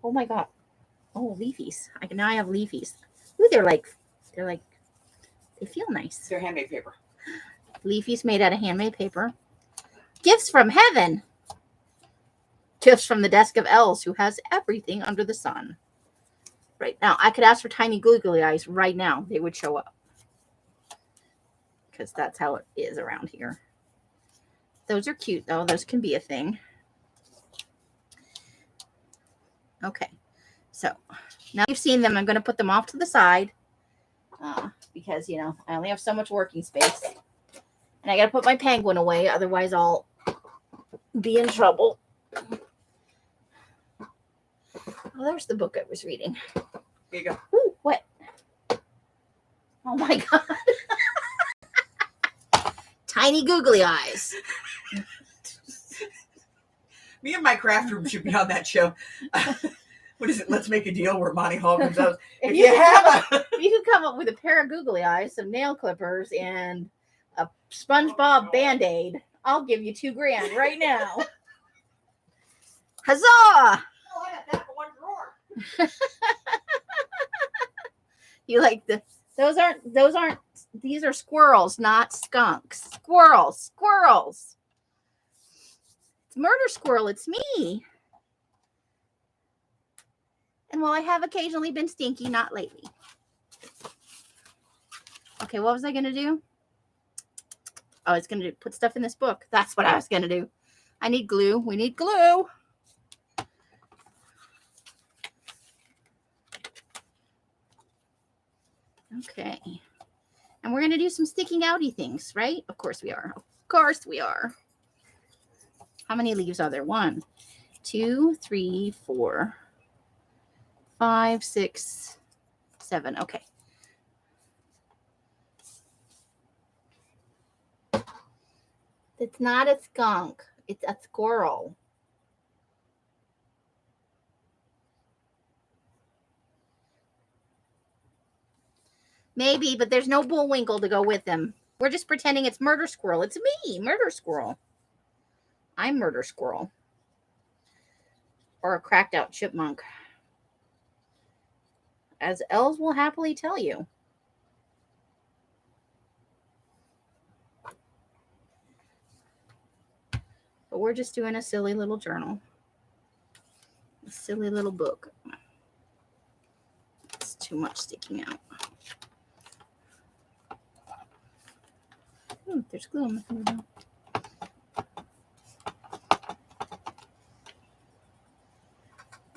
A: Oh my God. Oh, leafies. Now I have leafies. Ooh, they feel nice.
B: They're handmade paper.
A: Leafies made out of handmade paper. Gifts from heaven. Gifts from the desk of elves who has everything under the sun. Right now, I could ask for tiny googly eyes right now. They would show up. Because that's how it is around here. Those are cute, though. Those can be a thing. Okay. So, now you've seen them. I'm going to put them off to the side. Because, you know, I only have so much working space. And I got to put my penguin away. Otherwise, I'll be in trouble. Oh, there's the book I was reading.
B: Here you go.
A: Ooh, what? Oh, my God. Tiny googly eyes.
B: Me and my craft room should be on that show. What is it? Let's make a deal where Monty Hall comes out. If you
A: could come up with a pair of googly eyes, some nail clippers, and a SpongeBob Band-Aid, I'll give you $2,000 right now. Huzzah!
B: Oh, I got that for one drawer.
A: You like those aren't these are squirrels, not skunks. Squirrels. It's Murder Squirrel, it's me. And while I have occasionally been stinky, not lately. Okay, what was I gonna do? Oh, it's gonna put stuff in this book. That's what I was gonna do. I need glue. We need glue. Okay. And we're going to do some sticking outy things, right? Of course we are. Of course we are. How many leaves are there? 1, 2, 3, 4, 5, 6, 7. Okay. It's not a skunk. It's a squirrel. Maybe, but there's no Bullwinkle to go with him. We're just pretending it's Murder Squirrel. It's me, Murder Squirrel. I'm Murder Squirrel. Or a cracked out chipmunk. As elves will happily tell you. But we're just doing a silly little journal. A silly little book. It's too much sticking out. Ooh, there's glue on the window.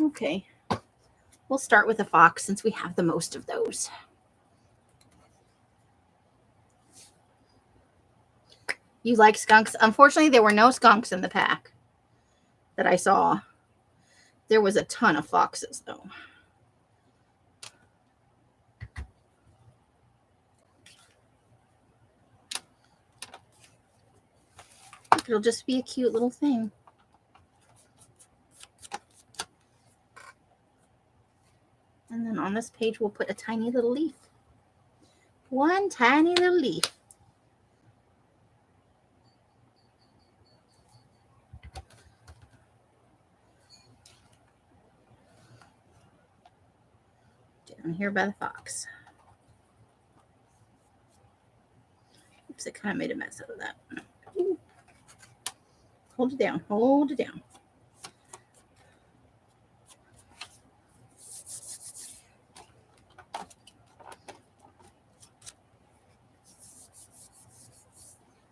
A: Okay. We'll start with a fox since we have the most of those. You like skunks? Unfortunately, there were no skunks in the pack that I saw. There was a ton of foxes, though. It'll just be a cute little thing. And then on this page, we'll put a tiny little leaf. One tiny little leaf. Down here by the fox. Oops, I kind of made a mess out of that. Ooh. Hold it down. Hold it down.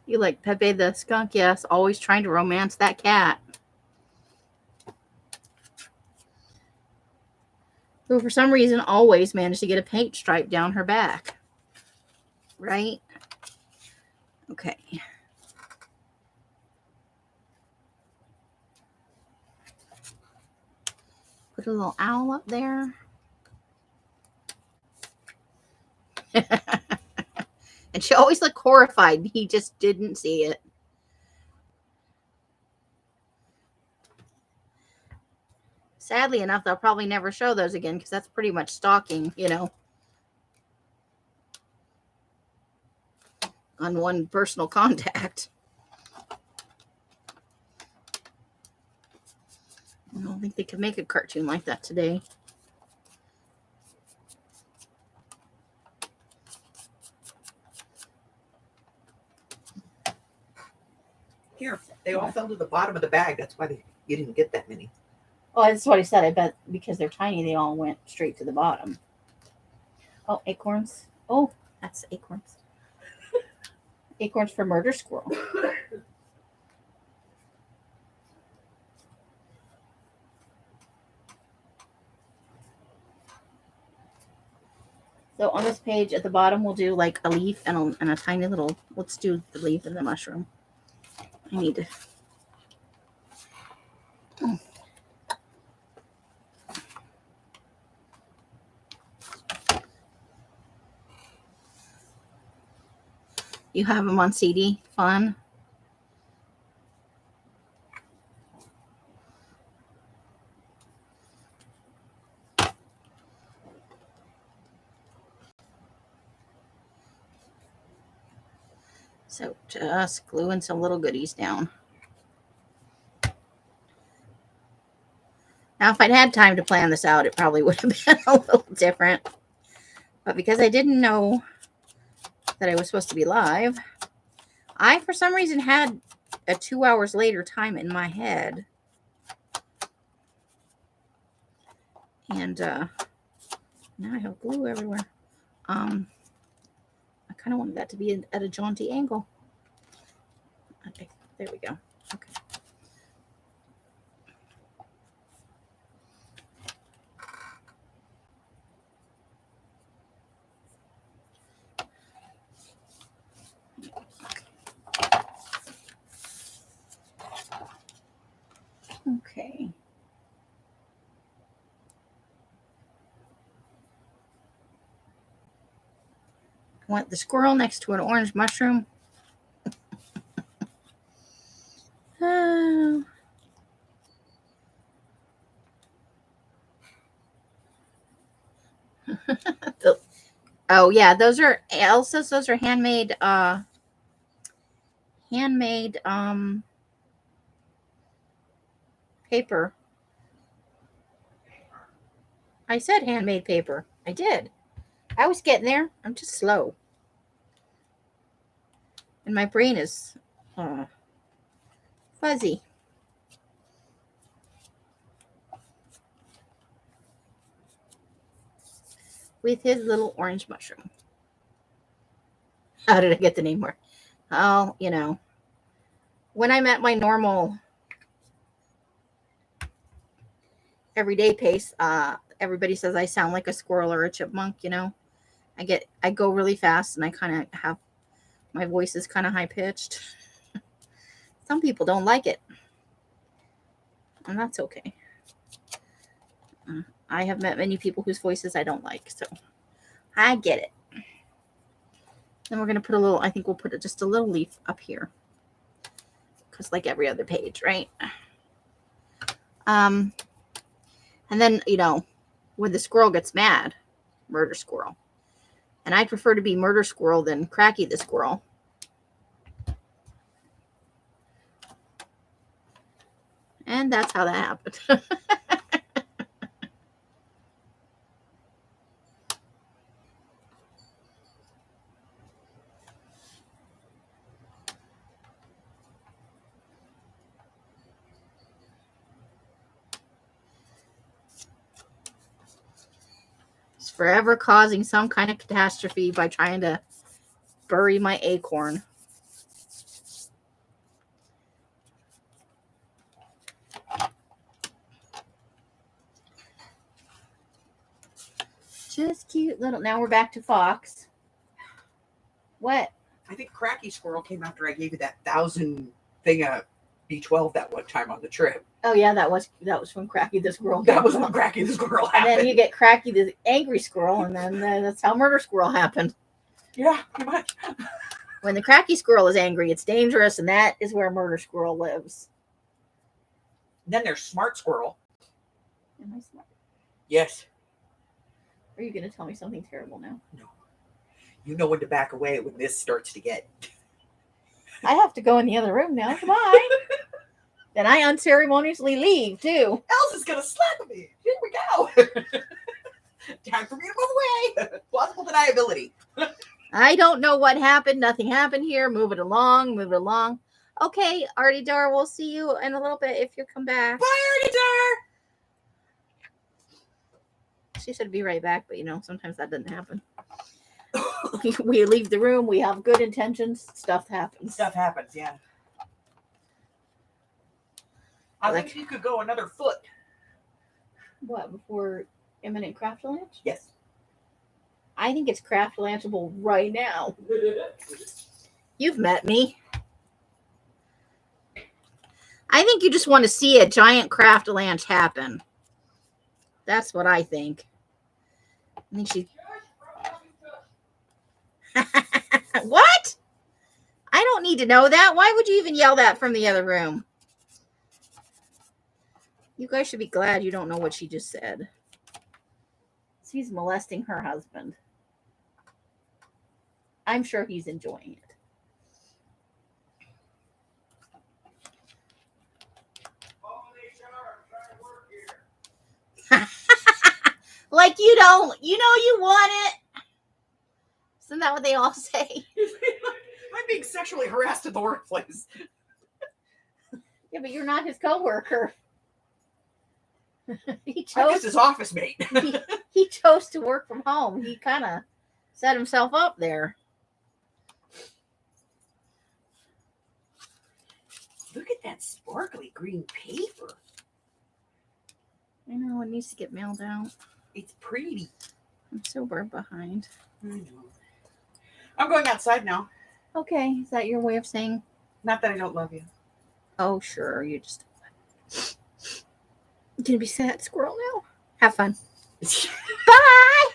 A: You like Pepe the skunk? Yes, always trying to romance that cat. Who for some reason always managed to get a paint stripe down her back. Right? Okay. Put a little owl up there. And she always looked horrified. He just didn't see it. Sadly enough, they'll probably never show those again because that's pretty much stalking, you know, on one personal contact. I don't think they could make a cartoon like that today.
B: Here, they all fell to the bottom of the bag. That's why you didn't get that many.
A: Oh, that's what I said. I bet because they're tiny, they all went straight to the bottom. Oh, acorns. Oh, that's acorns. Acorns for Murder Squirrel. So on this page at the bottom, we'll do like a leaf and a tiny little, let's do the leaf and the mushroom. I need to. You have them on CD? Fun. So just gluing some little goodies down. Now, if I'd had time to plan this out, it probably would have been a little different. But because I didn't know that I was supposed to be live, I, for some reason, had a 2 hours later time in my head. And now I have glue everywhere. I kind of wanted that to be at a jaunty angle. Okay, there we go. Okay. Okay. I want the squirrel next to an orange mushroom. Oh. Oh yeah, those are Elsa's. Those are handmade. Handmade paper. I said handmade paper. I did. I was getting there. I'm just slow. And my brain is fuzzy. With his little orange mushroom. How did I get the name more? Oh, you know. When I'm at my normal everyday pace, everybody says I sound like a squirrel or a chipmunk, you know. I go really fast and I kind of have my voice is kind of high pitched. Some people don't like it. And that's okay. I have met many people whose voices I don't like, so I get it. Then we're going to put a little, I think we'll put just a little leaf up here. Because like every other page, right? And then, you know, when the squirrel gets mad, murder squirrel. And I'd prefer to be murder squirrel than Cracky the squirrel. And that's how that happened. It's forever causing some kind of catastrophe by trying to bury my acorn. Just cute little. Now we're back to Fox. What?
B: I think Cracky Squirrel came after I gave you that 1,000 thing of B12 that one time on the trip.
A: Oh yeah, that was from Cracky the squirrel.
B: That was when Cracky the Squirrel happened.
A: And then you get Cracky the angry squirrel, and then that's how murder squirrel happened.
B: Yeah, pretty much.
A: When the Cracky squirrel is angry, it's dangerous, and that is where murder squirrel lives.
B: Then there's Smart Squirrel.
A: Am I smart?
B: Yes.
A: Are you going to tell me something terrible now?
B: No. You know when to back away when this starts to get.
A: I have to go in the other room now. Come on. Then I unceremoniously leave, too.
B: Elsa's going to slap me. Here we go. Time for me to move away. Plausible deniability.
A: I don't know what happened. Nothing happened here. Move it along. Move it along. Okay, Artie Dar, we'll see you in a little bit if you come back.
B: Bye, Artie Dar.
A: She should be right back, but you know, sometimes that doesn't happen. We leave the room. We have good intentions. Stuff happens.
B: Stuff happens, yeah. I think you could go another foot.
A: What, before imminent craft lunch?
B: Yes.
A: I think it's craft lunchable right now. You've met me. I think you just want to see a giant craft lunch happen. That's what I think. I think she. What? I don't need to know that. Why would you even yell that from the other room? You guys should be glad you don't know what she just said. She's molesting her husband. I'm sure he's enjoying it. Like you don't, you want it. Isn't that what they all say?
B: I'm being sexually harassed at the workplace.
A: Yeah, but you're not his coworker. He
B: I'm
A: chose
B: just his office mate.
A: he chose to work from home. He kind of set himself up there.
B: Look at that sparkly green paper.
A: I know, it needs to get mailed out.
B: It's pretty.
A: I'm so far behind.
B: I know. I'm going outside now.
A: Okay, is that your way of saying?
B: Not that I don't love you.
A: Oh, sure. You just gonna be sad squirrel now. Have fun. Bye.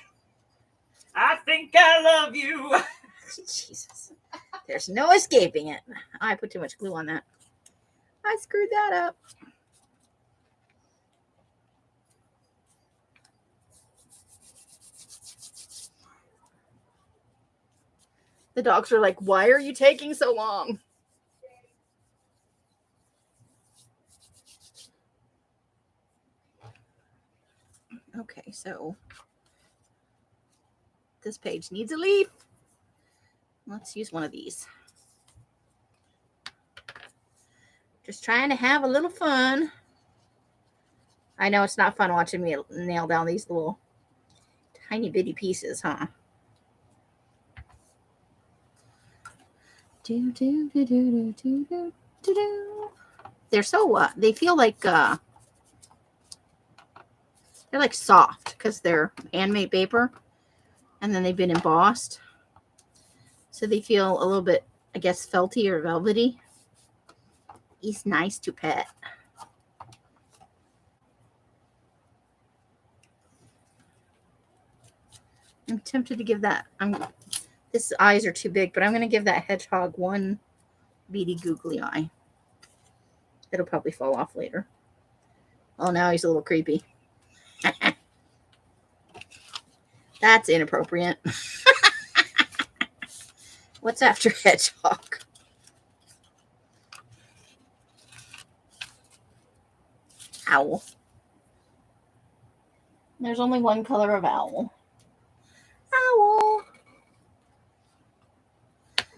B: I think I love you.
A: Jesus, there's no escaping it. I put too much glue on that. I screwed that up. The dogs are like, "Why are you taking so long?" Okay, so this page needs a leaf. Let's use one of these. Just trying to have a little fun. I know it's not fun watching me nail down these little tiny bitty pieces, huh? Do, do, do, do, do, do, do, do. They're so, they feel like, they're like soft because they're handmade paper and then they've been embossed. So they feel a little bit, I guess, felty or velvety. He's nice to pet. I'm tempted to give that, his eyes are too big, but I'm going to give that hedgehog one beady googly eye. It'll probably fall off later. Oh, now he's a little creepy. That's inappropriate. What's after hedgehog? Owl. There's only one color of owl. Owl.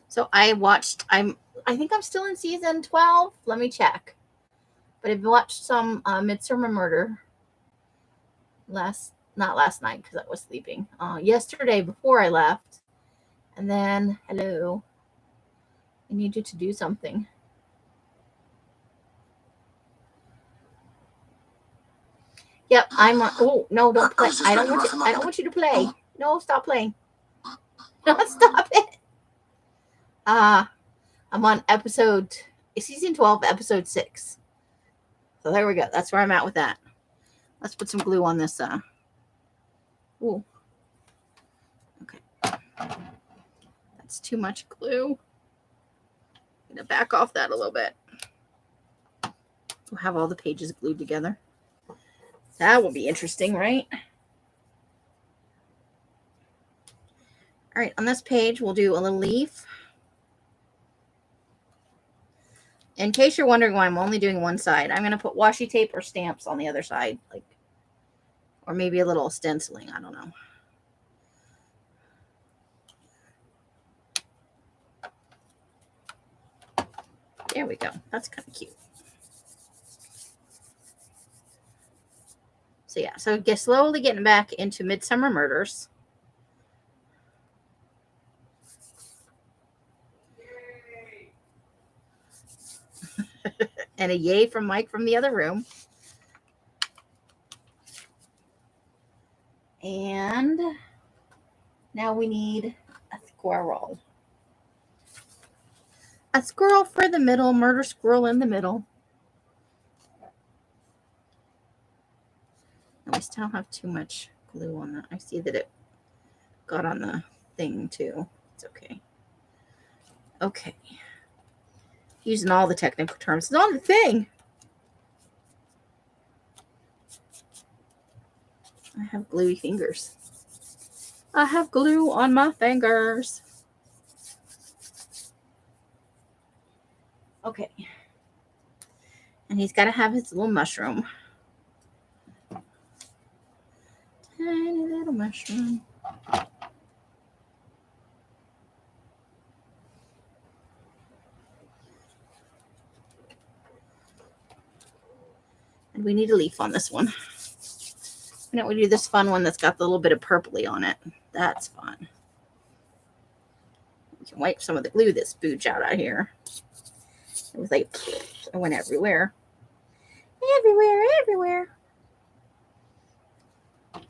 A: So I think I'm still in season 12. Let me check. But I've watched some Midsummer Murder not last night because I was sleeping. Yesterday before I left. And then, hello. I need you to do something. Yep, I'm on. Oh, no, don't play. I don't want you to play. No, stop playing. No, stop it. I'm on season 12, episode 6. So there we go. That's where I'm at with that. Let's put some glue on this. Ooh. Okay. That's too much glue. I'm going to back off that a little bit. We'll have all the pages glued together. That will be interesting, right? All right, on this page, we'll do a little leaf. In case you're wondering why I'm only doing one side, I'm going to put washi tape or stamps on the other side, or maybe a little stenciling. I don't know. There we go. That's kind of cute. So yeah, so slowly getting back into Midsummer Murders. And a yay from Mike from the other room. And now we need a squirrel. A squirrel for the middle, murder squirrel in the middle. And we still have too much glue on that. I see that it got on the thing too. It's okay. Okay. Using all the technical terms. It's on the thing. I have gluey fingers. I have glue on my fingers. Okay. And he's got to have his little mushroom. Tiny little mushroom. And we need a leaf on this one. Why don't we do this fun one that's got the little bit of purpley on it? That's fun. We can wipe some of the glue that spooged out here. It was like, it went everywhere. Everywhere.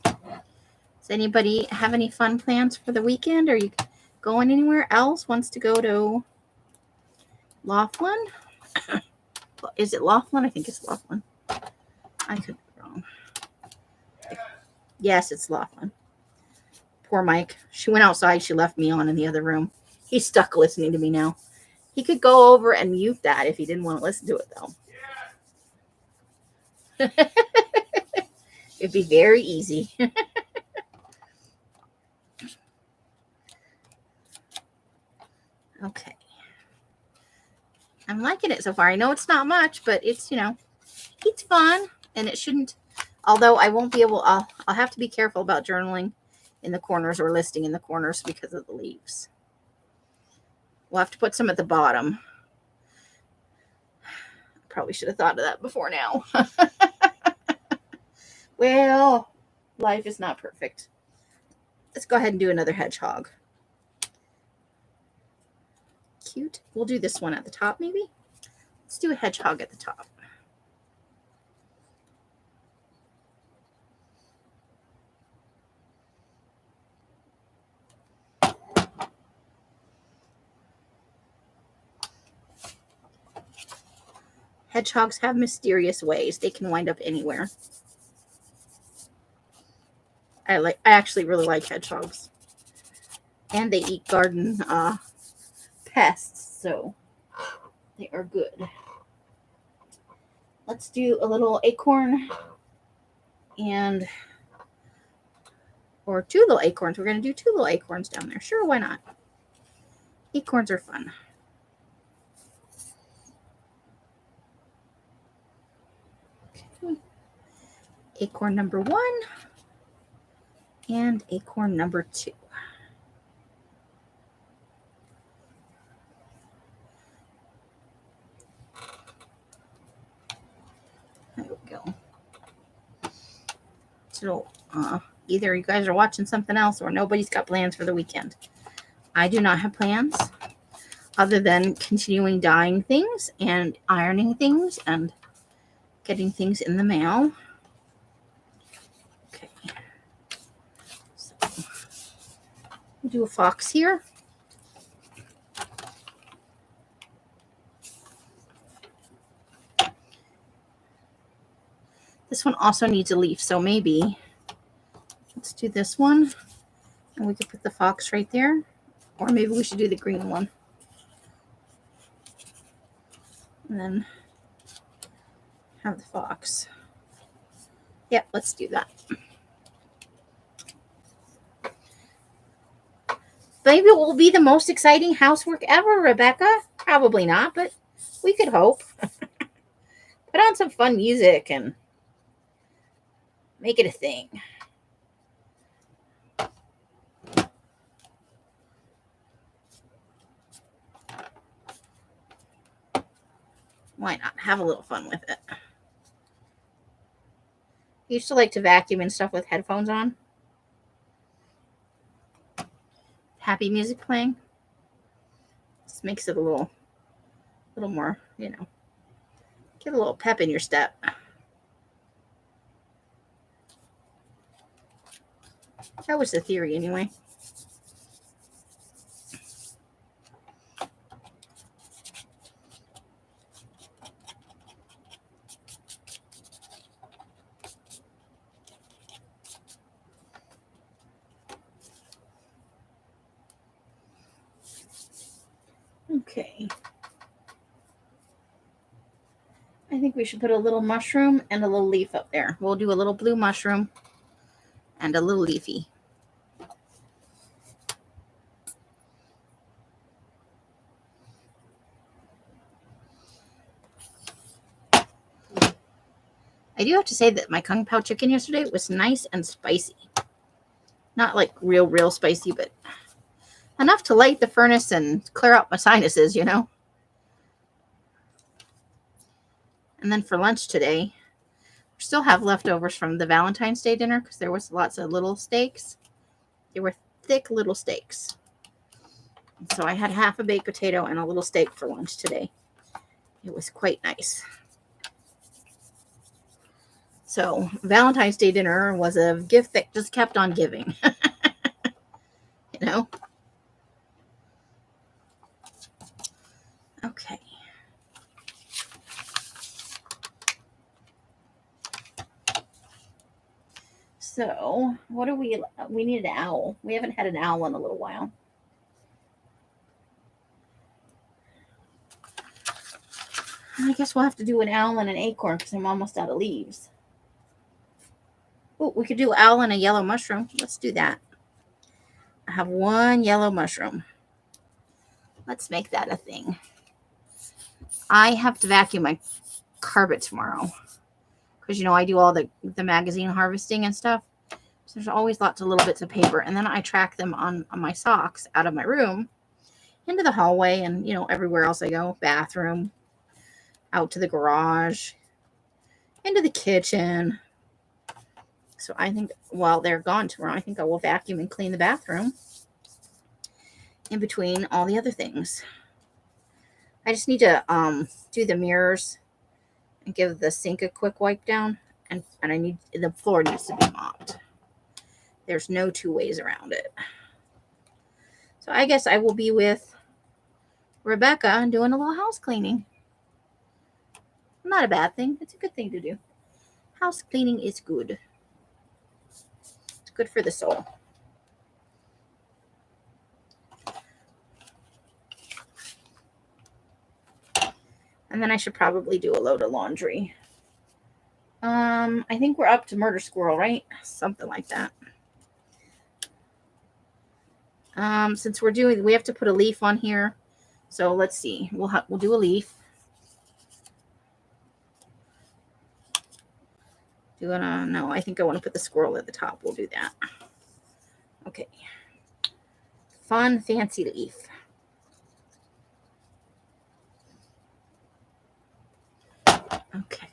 A: Does anybody have any fun plans for the weekend? Are you going anywhere else? Wants to go to Laughlin? Is it Laughlin? I think it's Laughlin. I could be wrong. Yes, it's Laughlin. Poor Mike. She went outside. She left me on in the other room. He's stuck listening to me now. He could go over and mute that if he didn't want to listen to it, though. It'd be very easy. Okay. I'm liking it so far. I know it's not much, but it's, it's fun, and it shouldn't, although I won't be able, I'll have to be careful about journaling in the corners or listing in the corners because of the leaves. We'll have to put some at the bottom. Probably should have thought of that before now. Well, life is not perfect. Let's go ahead and do another hedgehog. Cute. We'll do this one at the top, maybe. Let's do a hedgehog at the top. Hedgehogs have mysterious ways. They can wind up anywhere. I actually really like hedgehogs. And they eat garden pests, so they are good. Let's do a little acorn or two little acorns. We're going to do two little acorns down there. Sure, why not? Acorns are fun. Okay. Acorn number 1 and acorn number 2. There we go. So either you guys are watching something else or nobody's got plans for the weekend. I do not have plans other than continuing dyeing things and ironing things and getting things in the mail. Okay. So we'll do a fox here. This one also needs a leaf, so maybe let's do this one, and we could put the fox right there, or maybe we should do the green one. And then have the fox. Yep, let's do that. Maybe it will be the most exciting housework ever, Rebecca. Probably not, but we could hope. Put on some fun music and make it a thing. Why not? Have a little fun with it. I used to like to vacuum and stuff with headphones on. Happy music playing. This makes it a little more, get a little pep in your step. That was the theory anyway. Okay. I think we should put a little mushroom and a little leaf up there. We'll do a little blue mushroom and a little leafy. I do have to say that my Kung Pao chicken yesterday was nice and spicy. Not like real spicy, but enough to light the furnace and clear out my sinuses, you know. And then for lunch today, we still have leftovers from the Valentine's Day dinner because there was lots of little steaks. They were thick little steaks. And so I had half a baked potato and a little steak for lunch today. It was quite nice. So Valentine's Day dinner was a gift that just kept on giving. You know? Okay. So, what do we need an owl. We haven't had an owl in a little while. I guess we'll have to do an owl and an acorn because I'm almost out of leaves. Oh, we could do owl and a yellow mushroom. Let's do that. I have one yellow mushroom. Let's make that a thing. I have to vacuum my carpet tomorrow because, you know, I do all the magazine harvesting and stuff. So there's always lots of little bits of paper. And then I track them on my socks out of my room into the hallway and, you know, everywhere else I go. Bathroom, out to the garage, into the kitchen. So I think while they're gone tomorrow, I think I will vacuum and clean the bathroom in between all the other things. I just need to do the mirrors and give the sink a quick wipe down. And I need, the floor needs to be mopped. There's no two ways around it. So I guess I will be with Rebecca doing a little house cleaning. Not a bad thing. It's a good thing to do. House cleaning is good. It's good for the soul. And then I should probably do a load of laundry. I think we're up to murder squirrel, right? Something like that. Since we have to put a leaf on here. So let's see. We'll do a leaf. No, I think I want to put the squirrel at the top. We'll do that. Okay. Fun, fancy leaf. Okay.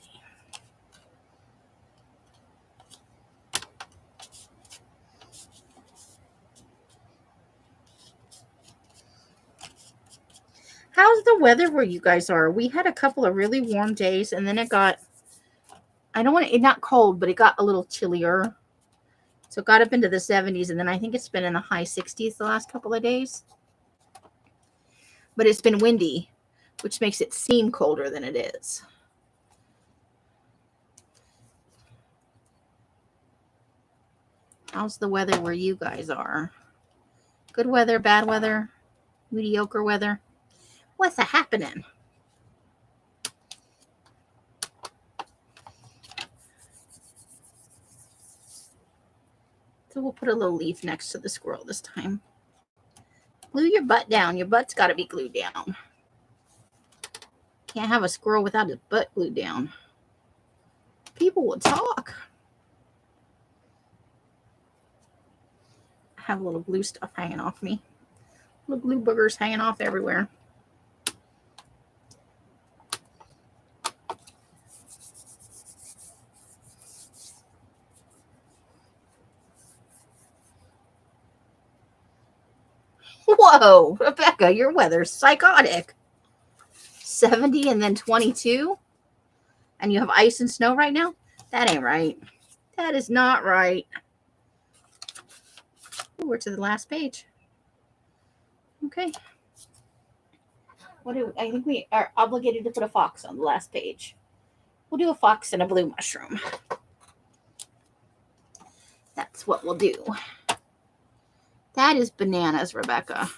A: How's the weather where you guys are? We had a couple of really warm days, and then it got, not cold, but it got a little chillier. So it got up into the 70s, and then I think it's been in the high 60s the last couple of days. But it's been windy, which makes it seem colder than it is. How's the weather where you guys are? Good weather, bad weather, mediocre weather? What's happening? So we'll put a little leaf next to the squirrel this time. Glue your butt down. Your butt's got to be glued down. Can't have a squirrel without his butt glued down. People will talk. I have little glue stuff hanging off me. Little glue boogers hanging off everywhere. Whoa, Rebecca, your weather's psychotic. 70 and then 22? And you have ice and snow right now? That ain't right. That is not right. Ooh, we're to the last page. Okay. I think we are obligated to put a fox on the last page. We'll do a fox and a blue mushroom. That's what we'll do. That is bananas, Rebecca.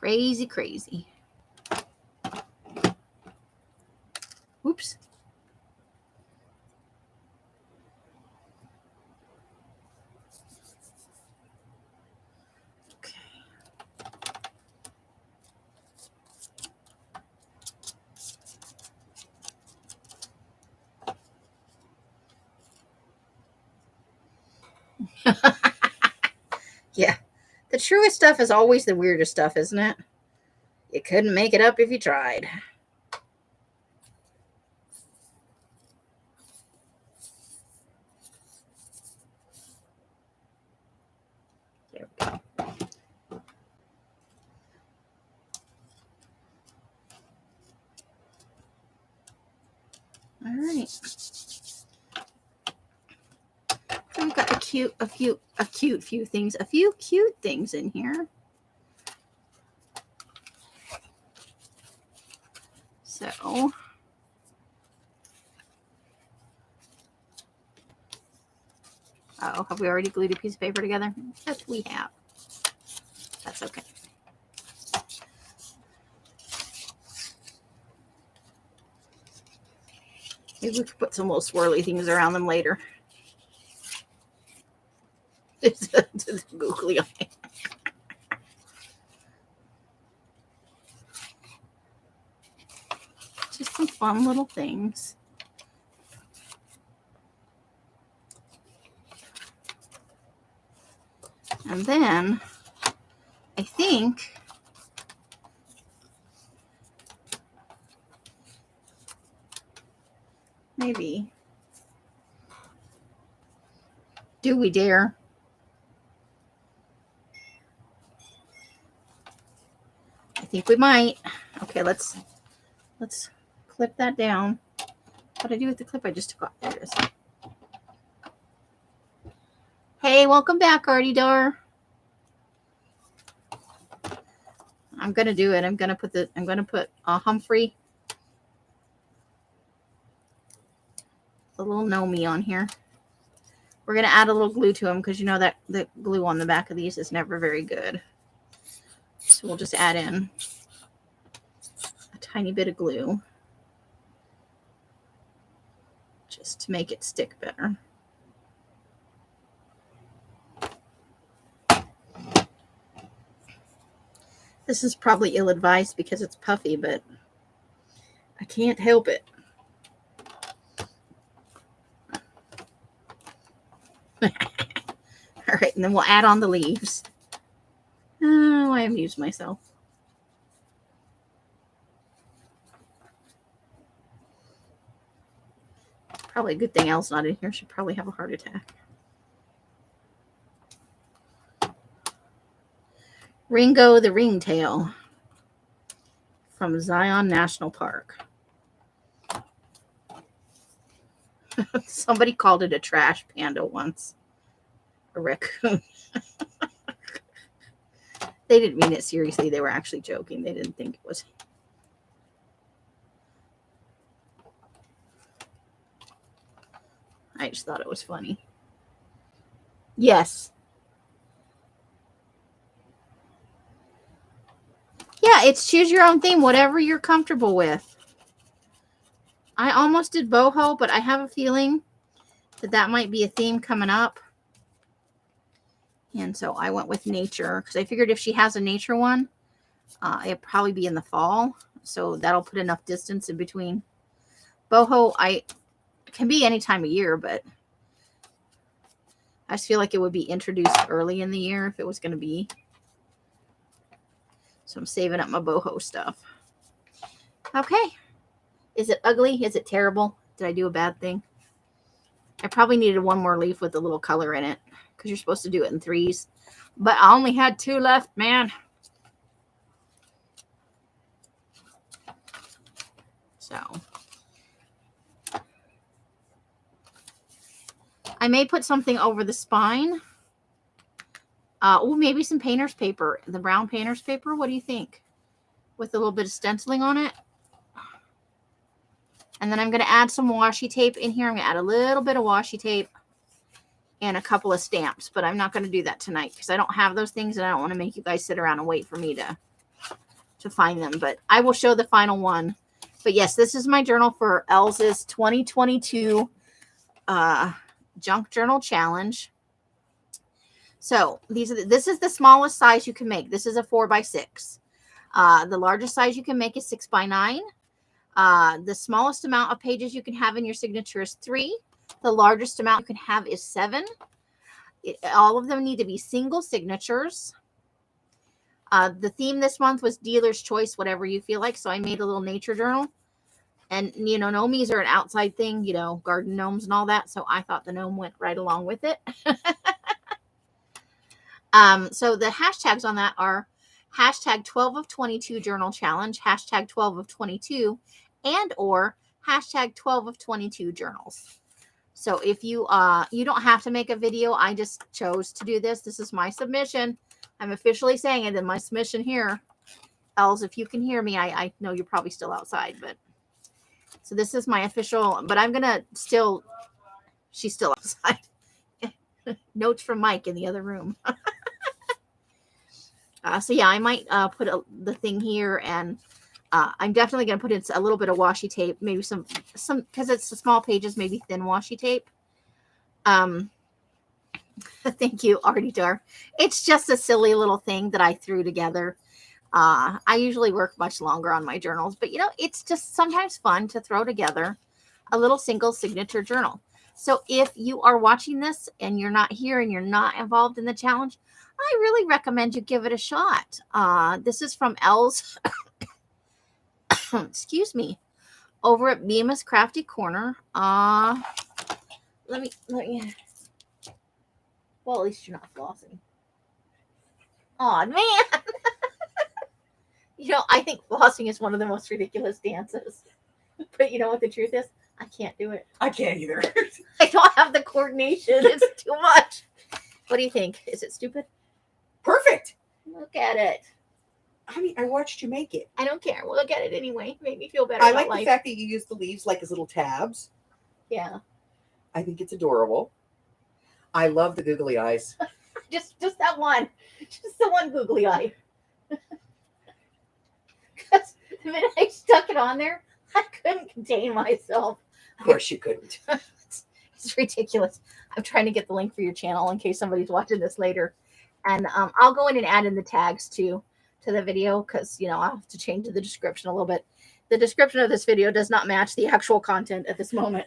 A: Crazy, crazy. Oops. Okay. Yeah. The truest stuff is always the weirdest stuff, isn't it? You couldn't make it up if you tried. There we go. All right. So we've got a few cute things in here. So have we already glued a piece of paper together? Yes, we have. That's okay. Maybe we could put some little swirly things around them later. It's googly eye. Just some fun little things. And then I think maybe, do we dare? I think we might. Okay, let's clip that down. What did I do with the clip I just took off? There it is. Hey, welcome back, Artie Dar. I'm gonna do it. I'm gonna put Humphrey, the little Nomi on here. We're gonna add a little glue to him because you know that the glue on the back of these is never very good. So we'll just add in a tiny bit of glue just to make it stick better. This is probably ill-advised because it's puffy, but I can't help it. All right, and then we'll add on the leaves. Oh, I amused myself. Probably a good thing Elle's not in here. She'd probably have a heart attack. Ringo the ringtail from Zion National Park. Somebody called it a trash panda once. A raccoon. They didn't mean it seriously. They were actually joking. They didn't think it was. I just thought it was funny. Yes. Yeah, it's choose your own theme, whatever you're comfortable with. I almost did boho, but I have a feeling that might be a theme coming up. And so I went with nature because I figured if she has a nature one, it'll probably be in the fall. So that'll put enough distance in between. Boho, can be any time of year, but I just feel like it would be introduced early in the year if it was going to be. So I'm saving up my boho stuff. Okay. Is it ugly? Is it terrible? Did I do a bad thing? I probably needed one more leaf with a little color in it because you're supposed to do it in 3s. But I only had 2 left, man. So I may put something over the spine. Maybe some painter's paper. The brown painter's paper. What do you think? With a little bit of stenciling on it. And then I'm going to add some washi tape in here. I'm going to add a little bit of washi tape and a couple of stamps. But I'm not going to do that tonight because I don't have those things. And I don't want to make you guys sit around and wait for me to find them. But I will show the final one. But yes, this is my journal for Elle's 2022 Junk Journal Challenge. So this is the smallest size you can make. This is a 4x6. The largest size you can make is 6x9. The smallest amount of pages you can have in your signature is 3. The largest amount you can have is 7. all of them need to be single signatures. The theme this month was dealer's choice, whatever you feel like. So I made a little nature journal. And, gnomies are an outside thing, garden gnomes and all that. So I thought the gnome went right along with it. So the hashtags on that are hashtag 12 of 22 journal challenge, hashtag 12 of 22, and or hashtag 12 of 22 journals. So if you don't have to make a video, I just chose to do this. This is my submission. I'm officially saying it in my submission here. Els, if you can hear me, I know you're probably still outside, but so this is my official, but I'm going to she's still outside. Notes from Mike in the other room. So yeah, I might put the thing here, and I'm definitely going to put in a little bit of washi tape, maybe some, because it's the small pages, maybe thin washi tape. Thank you, Artie Dar. It's just a silly little thing that I threw together. I usually work much longer on my journals, but it's just sometimes fun to throw together a little single signature journal. So if you are watching this and you're not here and you're not involved in the challenge, I really recommend you give it a shot. This is from Els, excuse me, over at Bemis Crafty Corner. Let me, well, at least you're not flossing. Aw, man. I think flossing is one of the most ridiculous dances. But you know what the truth is? I can't do it.
B: I can't either.
A: I don't have the coordination. It's too much. What do you think? Is it stupid?
B: Perfect.
A: Look at it.
B: I mean, I watched you make it.
A: I don't care. We'll look at it anyway. Make me feel better
B: I
A: about
B: like
A: life.
B: the fact that you use the leaves like as little tabs.
A: Yeah.
B: I think it's adorable. I love the googly eyes.
A: Just that one. Just the one googly eye. Because the minute I stuck it on there, I couldn't contain myself.
B: Of course you couldn't.
A: It's ridiculous. I'm trying to get the link for your channel in case somebody's watching this later. And I'll go in and add in the tags to the video because, I'll have to change the description a little bit. The description of this video does not match the actual content at this moment.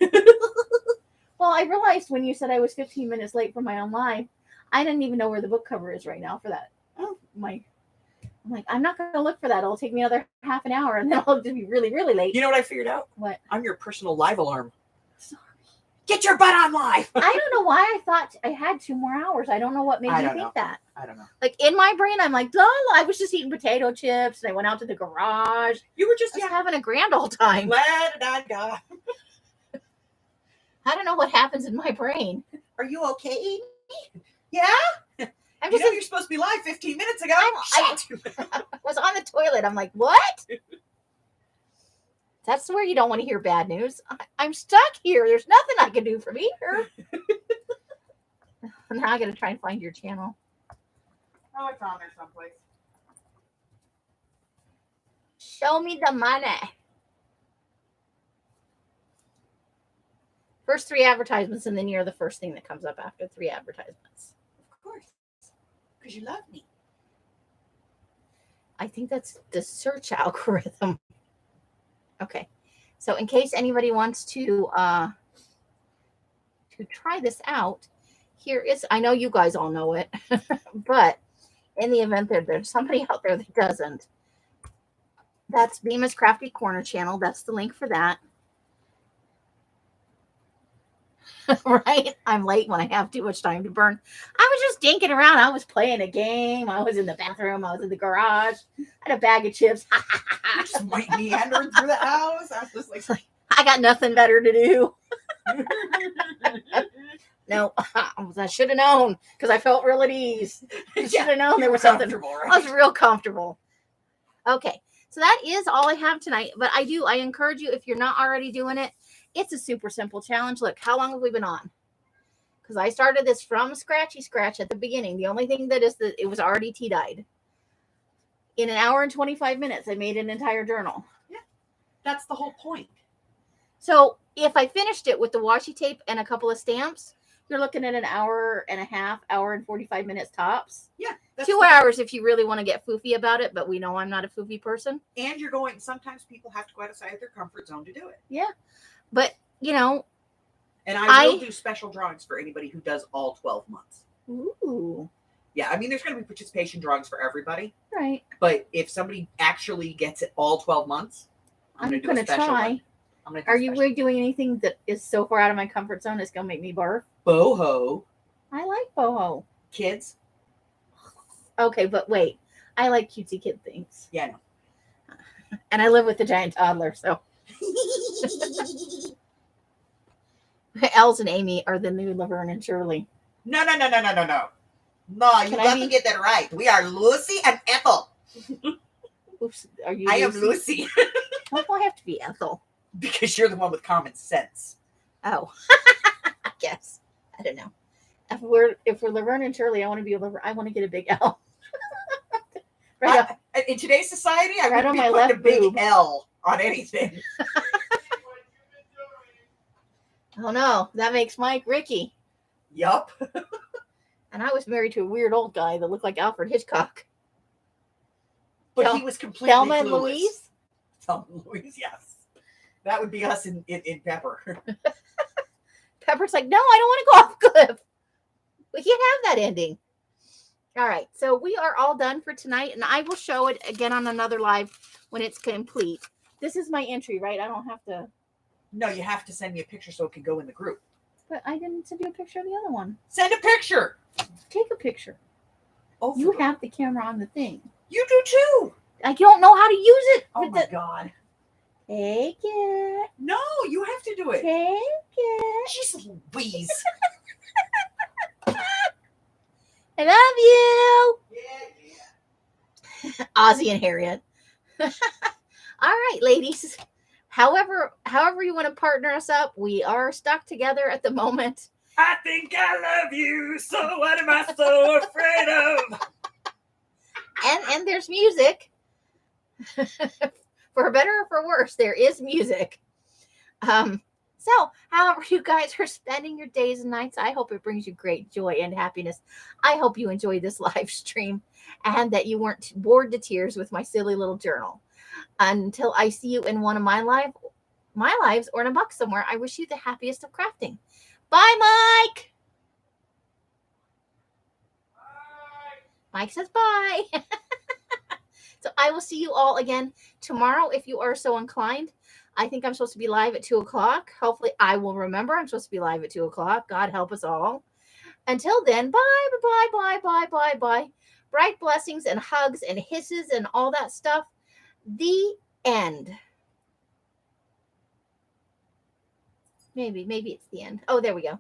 A: Well, I realized when you said I was 15 minutes late for my own live, I didn't even know where the book cover is right now for that. I'm like, I'm not going to look for that. It'll take me another half an hour, and then I'll be really, really late.
B: You know what I figured out?
A: What?
B: I'm your personal live alarm. Sorry. Get your butt on live.
A: I don't know why I thought I had 2 more hours. I don't know what made me think that.
B: I don't know.
A: Like in my brain, I'm like, I was just eating potato chips, and I went out to the garage.
B: You were just
A: having a grand old time.
B: La-da-da-da.
A: I don't know what happens in my brain.
B: Are you okay, Amy? Yeah?
A: I'm just
B: you're supposed to be live 15 minutes ago.
A: I was on the toilet. I'm like, what? That's where you don't want to hear bad news. I'm stuck here. There's nothing I can do from here. Now I got to try and find your channel.
B: Oh, I found her someplace.
A: Show me the money. First 3 advertisements, and then you're the first thing that comes up after 3 advertisements.
B: Of course. Because you love me.
A: I think that's the search algorithm. Okay. So in case anybody wants to try this out, here is, I know you guys all know it, but in the event that there's somebody out there that doesn't, that's Bemis Crafty Corner channel. That's the link for that. Right? I'm late when I have too much time to burn. I was just dinking around. I was playing a game. I was in the bathroom. I was in the garage. I had a bag of chips.
B: Just meandering through the house. I was just like,
A: I got nothing better to do. No, I should have known because I felt real at ease. I should have known there was something.
B: Right?
A: I was real comfortable. Okay, so that is all I have tonight. But I encourage you, if you're not already doing it, it's a super simple challenge. Look, how long have we been on? Because I started this from scratchy scratch at the beginning. The only thing that is that it was already tea-dyed. In an hour and 25 minutes, I made an entire journal.
B: Yeah, that's the whole point.
A: So if I finished it with the washi tape and a couple of stamps, you're looking at an hour and a half, hour and 45 minutes tops.
B: Yeah.
A: 2 hours if you really want to get foofy about it, but we know I'm not a foofy person.
B: And sometimes people have to go outside of their comfort zone to do it.
A: Yeah. But,
B: And I will do special drawings for anybody who does all 12 months.
A: Ooh.
B: Yeah, I mean, there's going to be participation drawings for everybody.
A: Right.
B: But if somebody actually gets it all 12 months, I'm going to do a special
A: try.
B: one. I'm gonna do
A: Are
B: a
A: you
B: special
A: really doing anything that is so far out of my comfort zone it's going to make me barf?
B: boho.
A: I like boho.
B: Kids?
A: Okay, but wait. I like cutesy kid things.
B: Yeah, I know.
A: And I live with a giant toddler, so. Els and Amy are the new Laverne and Shirley.
B: No, you
A: Can
B: got to get that right. We are Lucy and Ethel.
A: Oops, are you
B: I am
A: Lucy?
B: Lucy.
A: Why do I have to be Ethel?
B: Because you're the one with common sense.
A: Oh, I guess. I don't know. If we're Laverne and Shirley, I want to be a Laverne. I want to get a big L.
B: In today's society, I
A: right
B: would
A: on
B: be
A: my
B: putting
A: left
B: a big
A: boob.
B: L on anything.
A: Oh no, that makes Mike Ricky.
B: Yup.
A: And I was married to a weird old guy that looked like Alfred Hitchcock.
B: But he was completely
A: Thelma and
B: clueless.
A: Louise?
B: Thelma and Louise, yes. That would be us in Pepper.
A: Pepper's like, no, I don't want to go off cliff. We can't have that ending. All right, so we are all done for tonight, and I will show it again on another live when it's complete. This is my entry, right? I don't have to.
B: No, you have to send me a picture so it can go in the group.
A: But I didn't send you a picture of the other one.
B: Send a picture.
A: Take a picture.
B: Oh,
A: you have the camera on the thing.
B: You do too.
A: I don't know how to use it.
B: Oh my God.
A: Take it.
B: No, you have to do it.
A: Take it.
B: Jeez Louise.
A: I love you.
B: Yeah.
A: Ozzy and Harriet. All right, ladies. However you want to partner us up, we are stuck together at the moment.
B: I think I love you, so what am I so afraid of?
A: And there's music. For better or for worse, there is music. So, however you guys are spending your days and nights, I hope it brings you great joy and happiness. I hope you enjoyed this live stream and that you weren't bored to tears with my silly little journal. Until I see you in one of my lives or in a box somewhere, I wish you the happiest of crafting. Bye, Mike. Bye. Mike says bye. So I will see you all again tomorrow if you are so inclined. I think I'm supposed to be live at 2:00. Hopefully I will remember I'm supposed to be live at 2:00. God help us all. Until then, bye. Bright blessings and hugs and hisses and all that stuff. The end. Maybe it's the end. Oh, there we go.